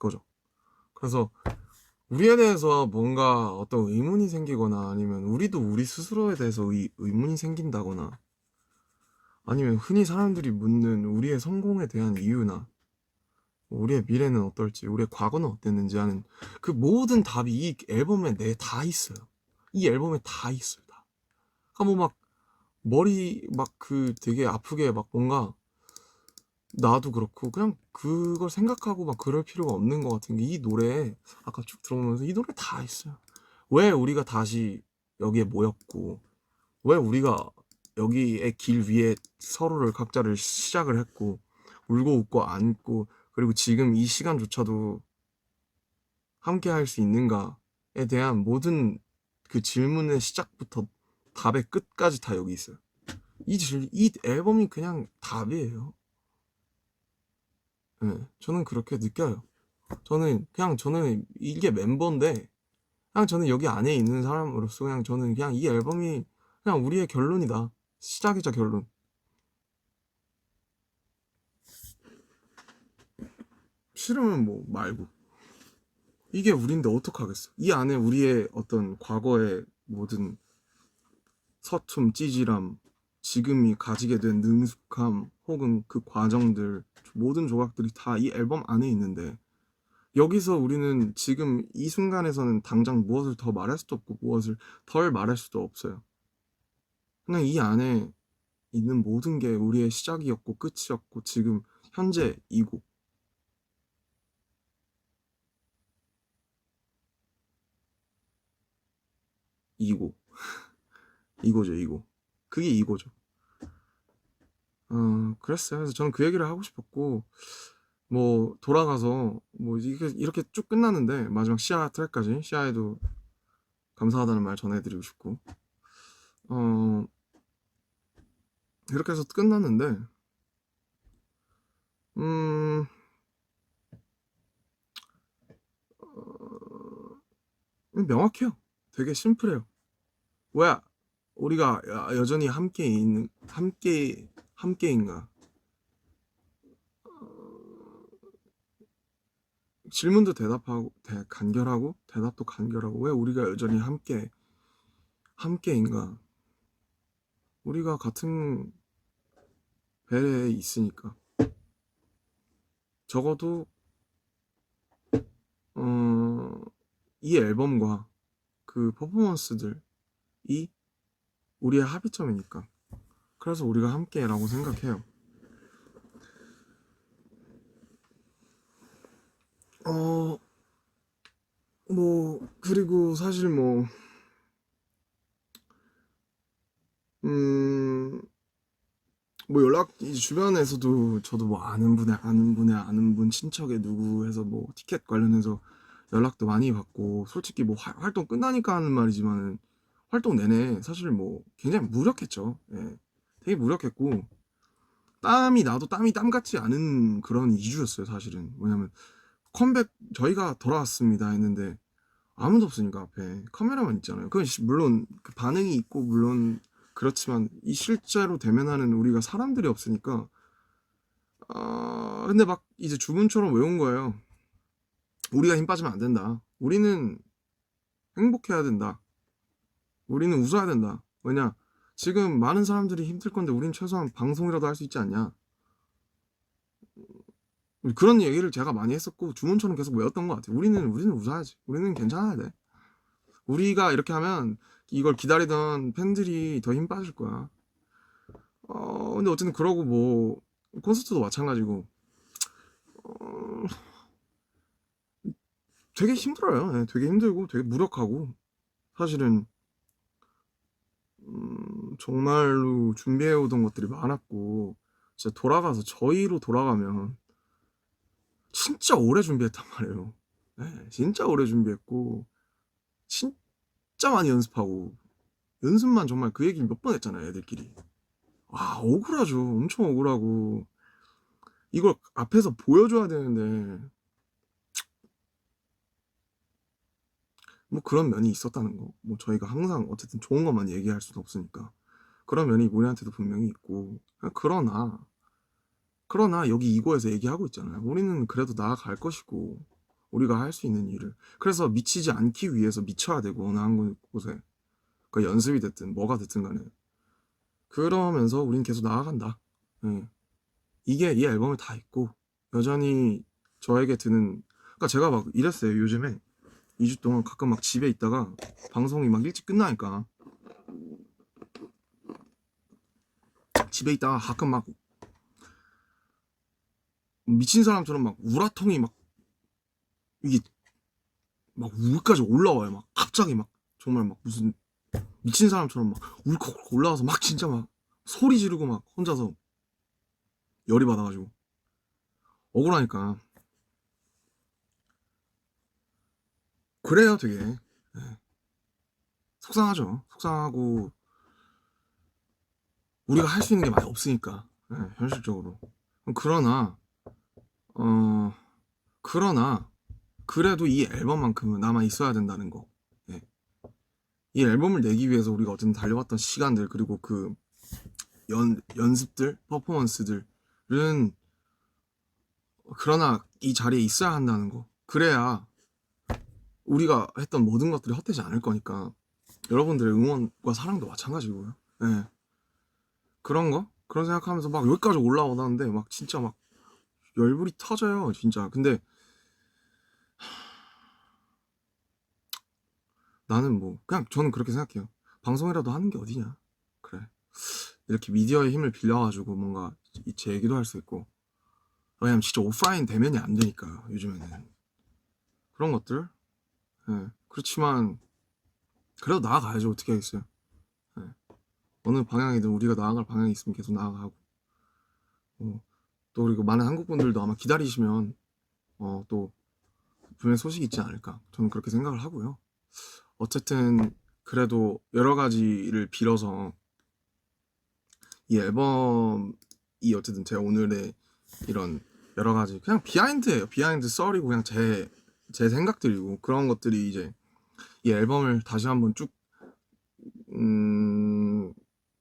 거죠. 그래서 우리에 대해서 뭔가 어떤 의문이 생기거나, 아니면 우리도 우리 스스로에 대해서 의문이 생긴다거나, 아니면 흔히 사람들이 묻는 우리의 성공에 대한 이유나 우리의 미래는 어떨지, 우리의 과거는 어땠는지 하는 그 모든 답이 이 앨범에 다 있어요. 이 앨범에 다 있어요. 다. 뭐 막 머리 막 그 되게 아프게 막 뭔가, 나도 그렇고 그냥 그걸 생각하고 막 그럴 필요가 없는 것 같은 게, 이 노래에 아까 쭉 들어보면서 이 노래 다 있어요. 왜 우리가 다시 여기에 모였고, 왜 우리가 여기의 길 위에 서로를 각자를 시작을 했고, 울고 웃고 안고, 그리고 지금 이 시간조차도 함께 할 수 있는가에 대한 모든 그 질문의 시작부터 답의 끝까지 다 여기 있어요. 이 앨범이 그냥 답이에요. 네, 저는 그렇게 느껴요. 저는 이게 멤버인데, 그냥 저는 여기 안에 있는 사람으로서 저는 이 앨범이 그냥 우리의 결론이다. 시작이자 결론. 싫으면 뭐 말고. 이게 우린데 어떡하겠어. 이 안에 우리의 어떤 과거의 모든 서툼, 찌질함, 지금이 가지게 된 능숙함 혹은 그 과정들 모든 조각들이 다 이 앨범 안에 있는데 여기서 우리는 지금 이 순간에서는 당장 무엇을 더 말할 수도 없고 무엇을 덜 말할 수도 없어요. 그냥 이 안에 있는 모든 게 우리의 시작이었고 끝이었고 지금 현재 이고 이고 이거죠 이거. 그게 이거죠. 그랬어요. 그래서 저는 그 얘기를 하고 싶었고 뭐 돌아가서 뭐 이렇게 쭉 끝났는데 마지막 시아 트랙까지 시아에도 감사하다는 말 전해드리고 싶고 이렇게 해서 끝났는데 명확해요. 되게 심플해요. 왜 우리가 여전히 함께인가? 질문도 대답하고 간결하고 대답도 간결하고 왜 우리가 여전히 함께인가? 우리가 같은 배에 있으니까 적어도 이 앨범과 그 퍼포먼스들이 우리의 합의점이니까 그래서 우리가 함께라고 생각해요. 뭐 그리고 사실 뭐 연락 이제 주변에서도 저도 뭐 아는 분 친척의 누구 해서 뭐 티켓 관련해서 연락도 많이 받고 솔직히 뭐 활동 끝나니까 하는 말이지만은 활동 내내 사실 뭐 굉장히 무력했죠. 예. 되게 무력했고 땀이 나도 땀이 땀 같지 않은 그런 2주였어요 사실은. 왜냐면 컴백 저희가 돌아왔습니다 했는데 아무도 없으니까 앞에 카메라만 있잖아요. 그건 물론 그 반응이 있고 물론 그렇지만 이 실제로 대면하는 우리가 사람들이 없으니까 근데 막 이제 주문처럼 외운 거예요. 우리가 힘 빠지면 안 된다. 우리는 행복해야 된다. 우리는 웃어야 된다. 왜냐 지금 많은 사람들이 힘들 건데 우린 최소한 방송이라도 할 수 있지 않냐. 그런 얘기를 제가 많이 했었고 주문처럼 계속 외웠던 것 같아요. 우리는 웃어야지. 우리는 괜찮아야 돼. 우리가 이렇게 하면 이걸 기다리던 팬들이 더 힘 빠질 거야. 근데 어쨌든 그러고 뭐 콘서트도 마찬가지고 되게 힘들어요. 네, 되게 힘들고 되게 무력하고 사실은 정말로 준비해오던 것들이 많았고 진짜 돌아가서 저희로 돌아가면 진짜 오래 준비했단 말이에요. 네, 진짜 오래 준비했고 진짜 많이 연습하고 연습만 정말 그 얘기 몇 번 했잖아요 애들끼리. 와 억울하죠. 엄청 억울하고 이걸 앞에서 보여줘야 되는데 뭐 그런 면이 있었다는 거. 뭐 저희가 항상 어쨌든 좋은 것만 얘기할 수는 없으니까 그런 면이 우리한테도 분명히 있고 그러나 여기 이거에서 얘기하고 있잖아요. 우리는 그래도 나아갈 것이고 우리가 할 수 있는 일을 그래서 미치지 않기 위해서 미쳐야 되고 어느 한 곳에 그 연습이 됐든 뭐가 됐든 간에 그러면서 우린 계속 나아간다. 예. 이게 이 앨범에 다 있고 여전히 저에게 드는 그러니까 제가 막 이랬어요. 요즘에 2주 동안 가끔 막 집에 있다가 방송이 막 일찍 끝나니까 집에 있다가 가끔 막 미친 사람처럼 막 우라통이 막 이게 막 울까지 올라와요. 막 갑자기 막 정말 막 무슨 미친 사람처럼 막 울컥 올라와서 막 진짜 막 소리 지르고 막 혼자서 열이 받아가지고 억울하니까 그래요 되게. 네. 속상하죠. 속상하고 우리가 할 수 있는 게 많이 없으니까 네, 현실적으로. 그러나 그래도 이 앨범만큼은 남아 있어야 된다는 거. 네. 이 앨범을 내기 위해서 우리가 어쨌든 달려왔던 시간들 그리고 그 연습들 퍼포먼스들은 그러나 이 자리에 있어야 한다는 거. 그래야 우리가 했던 모든 것들이 헛되지 않을 거니까 여러분들의 응원과 사랑도 마찬가지고요. 네. 그런 생각하면서 막 여기까지 올라오다는데 막 진짜 막 열불이 터져요 진짜. 근데 나는 뭐 그냥 저는 그렇게 생각해요. 방송이라도 하는 게 어디냐. 그래, 이렇게 미디어의 힘을 빌려가지고 뭔가 제 얘기도 할 수 있고, 왜냐면 진짜 오프라인 대면이 안 되니까 요즘에는 그런 것들. 예. 그렇지만 그래도 나아가야죠. 어떻게 하겠어요. 예. 어느 방향이든 우리가 나아갈 방향이 있으면 계속 나아가고, 또 그리고 많은 한국 분들도 아마 기다리시면 또 분명 소식이 있지 않을까, 저는 그렇게 생각을 하고요. 어쨌든 그래도 여러 가지를 빌어서 이 앨범이 어쨌든 제가 오늘의 이런 여러 가지 그냥 비하인드예요. 비하인드 썰이고 그냥 제 생각들이고, 그런 것들이 이제 이 앨범을 다시 한번 쭉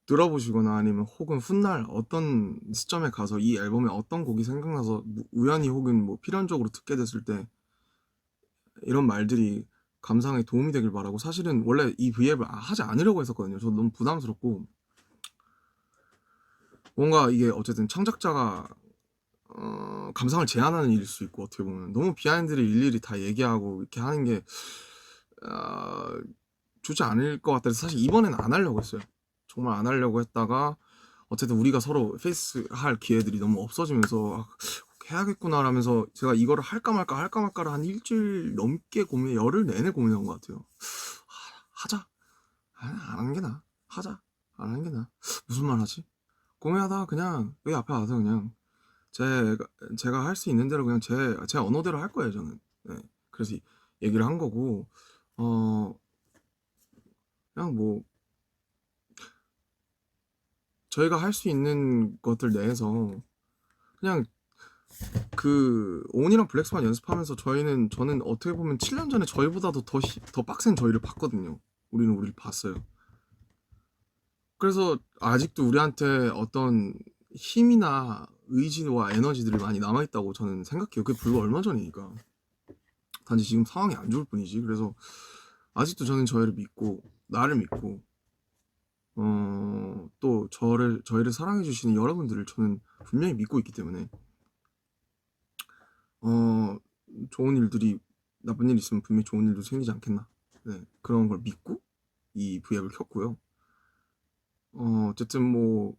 들어보시거나 아니면 혹은 훗날 어떤 시점에 가서 이 앨범에 어떤 곡이 생각나서 우연히 혹은 뭐 필연적으로 듣게 됐을 때 이런 말들이 감상에 도움이 되길 바라고. 사실은 원래 이 V앱을 하지 않으려고 했었거든요. 저도 너무 부담스럽고, 뭔가 이게 어쨌든 창작자가 감상을 제한하는 일일 수 있고, 어떻게 보면 너무 비하인드를 일일이 다 얘기하고 이렇게 하는 게 좋지 않을 것 같아서 사실 이번에는 안 하려고 했어요. 정말 안 하려고 했다가 어쨌든 우리가 서로 페이스 할 기회들이 너무 없어지면서 해야겠구나 라면서 제가 이거를 할까 말까를 한 일주일 넘게 열흘 내내 고민한 것 같아요. 하자. 안 하는 게 나아. 하자. 안 하는 게 나아. 무슨 말 하지? 고민하다가 그냥 여기 앞에 와서 그냥 제가 할 수 있는 대로 그냥 제 언어대로 할 거예요, 저는. 네. 그래서 얘기를 한 거고, 그냥 뭐 저희가 할 수 있는 것들 내에서 그냥 그 오은이랑 블랙스완 연습하면서 저는 어떻게 보면 7년 전에 저희보다도 더 빡센 저희를 봤거든요. 우리는 우리를 봤어요. 그래서 아직도 우리한테 어떤 힘이나 의지와 에너지들이 많이 남아있다고 저는 생각해요. 그게 불과 얼마 전이니까. 단지 지금 상황이 안 좋을 뿐이지. 그래서 아직도 저는 저희를 믿고, 나를 믿고, 또 저희를 사랑해주시는 여러분들을 저는 분명히 믿고 있기 때문에, 좋은 일들이, 나쁜 일 있으면 분명히 좋은 일도 생기지 않겠나. 네, 그런 걸 믿고 이 V앱을 켰고요. 어쨌든 뭐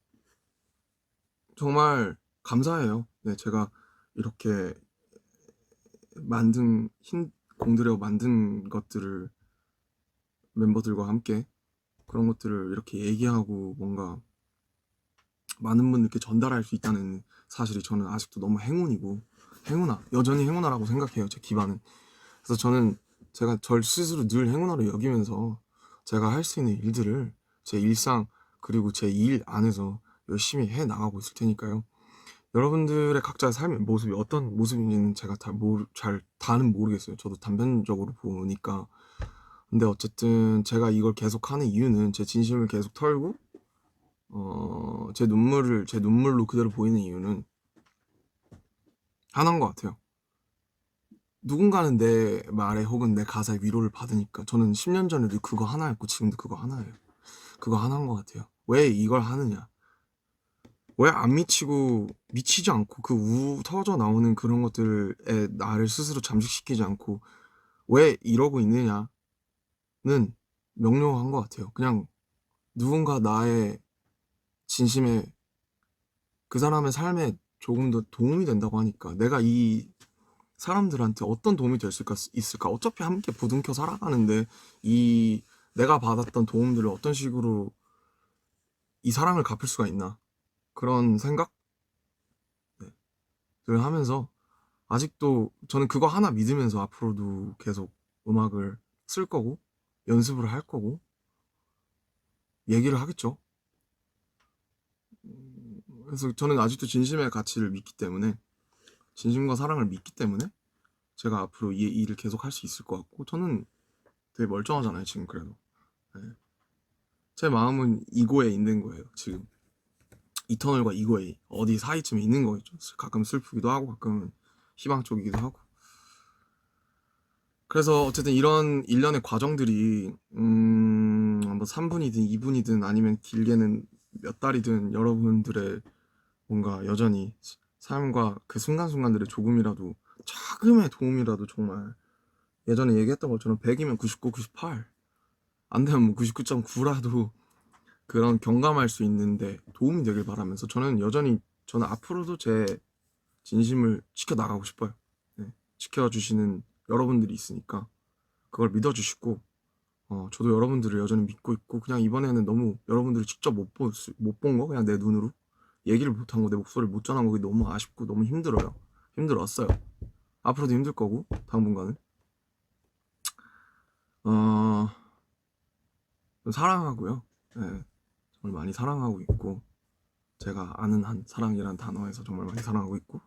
정말 감사해요. 네, 제가 이렇게 공들여 만든 것들을 멤버들과 함께 그런 것들을 이렇게 얘기하고 뭔가 많은 분들께 전달할 수 있다는 사실이 저는 아직도 너무 여전히 행운아라고 생각해요. 제 기반은. 그래서 저는 제가 절 스스로 늘 행운아로 여기면서 제가 할 수 있는 일들을 제 일상 그리고 제 일 안에서 열심히 해 나가고 있을 테니까요. 여러분들의 각자의 삶의 모습이 어떤 모습인지는 제가 다는 모르겠어요. 저도 단편적으로 보니까. 근데 어쨌든 제가 이걸 계속 하는 이유는, 제 진심을 계속 털고 제 눈물로 그대로 보이는 이유는 하나인 것 같아요. 누군가는 내 말에 혹은 내 가사에 위로를 받으니까. 저는 10년 전에도 그거 하나였고 지금도 그거 하나예요. 그거 하나인 것 같아요. 왜 이걸 하느냐, 왜 안 미치지 않고 그 터져 나오는 그런 것들에 나를 스스로 잠식시키지 않고 왜 이러고 있느냐는 명료한 것 같아요. 그냥 누군가 나의 진심에, 그 사람의 삶에 조금 더 도움이 된다고 하니까, 내가 이 사람들한테 어떤 도움이 될 수 있을까? 어차피 함께 부둥켜 살아가는데 내가 받았던 도움들을 어떤 식으로 이 사랑을 갚을 수가 있나? 그런 생각을 하면서 아직도 저는 그거 하나 믿으면서 앞으로도 계속 음악을 쓸 거고 연습을 할 거고 얘기를 하겠죠. 그래서 저는 아직도 진심의 가치를 믿기 때문에, 진심과 사랑을 믿기 때문에 제가 앞으로 이 일을 계속 할 수 있을 것 같고, 저는 되게 멀쩡하잖아요 지금. 그래도 제 마음은 이고에 있는 거예요 지금. 이터널과 이고에 어디 사이쯤에 있는 거겠죠. 가끔 슬프기도 하고 가끔은 희망 쪽이기도 하고. 그래서 어쨌든 이런 일련의 과정들이 뭐 3분이든 2분이든 아니면 길게는 몇 달이든 여러분들의 뭔가 여전히 삶과 그 순간순간들의 조금이라도 작음의 도움이라도 정말 예전에 얘기했던 것처럼 100이면 99, 98 안 되면 뭐 99.9라도 그런 경감할 수 있는데 도움이 되길 바라면서 저는 앞으로도 제 진심을 지켜나가고 싶어요. 네, 지켜주시는 여러분들이 있으니까 그걸 믿어주시고 저도 여러분들을 여전히 믿고 있고 그냥 이번에는 너무 여러분들을 직접 못 본 거 그냥 내 눈으로 얘기를 못한 거 내 목소리를 못 전한 거 너무 아쉽고 너무 힘들었어요. 앞으로도 힘들 거고 당분간은 어, 사랑하고요. 네, 정말 많이 사랑하고 있고 제가 아는 한 사랑이란 단어에서 정말 많이 사랑하고 있고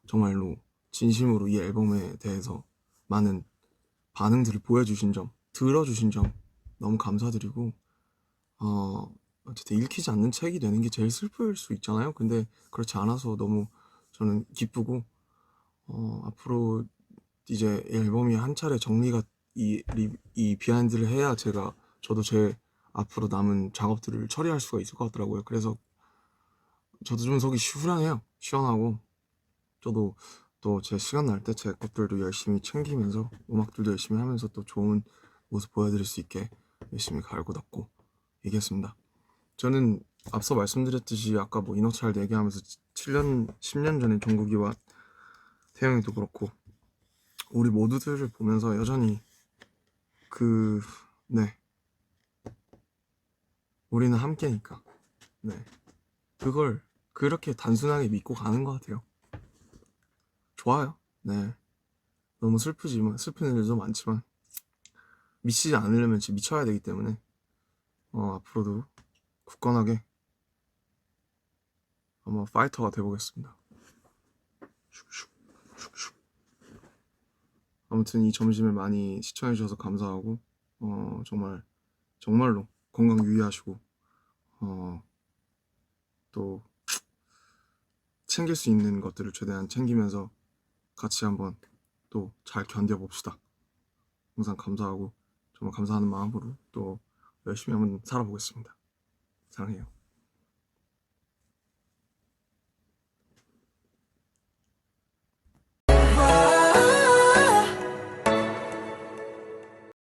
정말로 진심으로 이 앨범에 대해서 많은 반응들을 보여주신 점, 들어주신 점 너무 감사드리고 어쨌든 읽히지 않는 책이 되는 게 제일 슬플 수 있잖아요. 근데 그렇지 않아서 너무 저는 기쁘고 앞으로 이제 앨범이 한 차례 정리가 이 비하인드를 해야 저도 제 앞으로 남은 작업들을 처리할 수가 있을 것 같더라고요. 그래서 저도 좀 속이 후련해요. 시원하고 저도 또 제 시간 날 때 제 것들도 열심히 챙기면서 음악들도 열심히 하면서 또 좋은 모습 보여드릴 수 있게 열심히 갈고 닦고 얘기했습니다. 저는 앞서 말씀드렸듯이 아까 뭐 이너차일드 얘기하면서 7년, 10년 전에 정국이와 태영이도 그렇고 우리 모두들을 보면서 여전히 네, 우리는 함께니까 네, 그걸 그렇게 단순하게 믿고 가는 것 같아요. 좋아요. 네, 너무 슬픈 일도 많지만 미치지 않으려면 진짜 미쳐야 되기 때문에 앞으로도 굳건하게 한번 파이터가 돼보겠습니다. 아무튼 이 점심에 많이 시청해주셔서 감사하고 정말로 건강 유의하시고 또 챙길 수 있는 것들을 최대한 챙기면서 같이 한번 또 잘 견뎌봅시다. 항상 감사하고 정말 감사하는 마음으로 또 열심히 한번 살아보겠습니다. 사랑해요.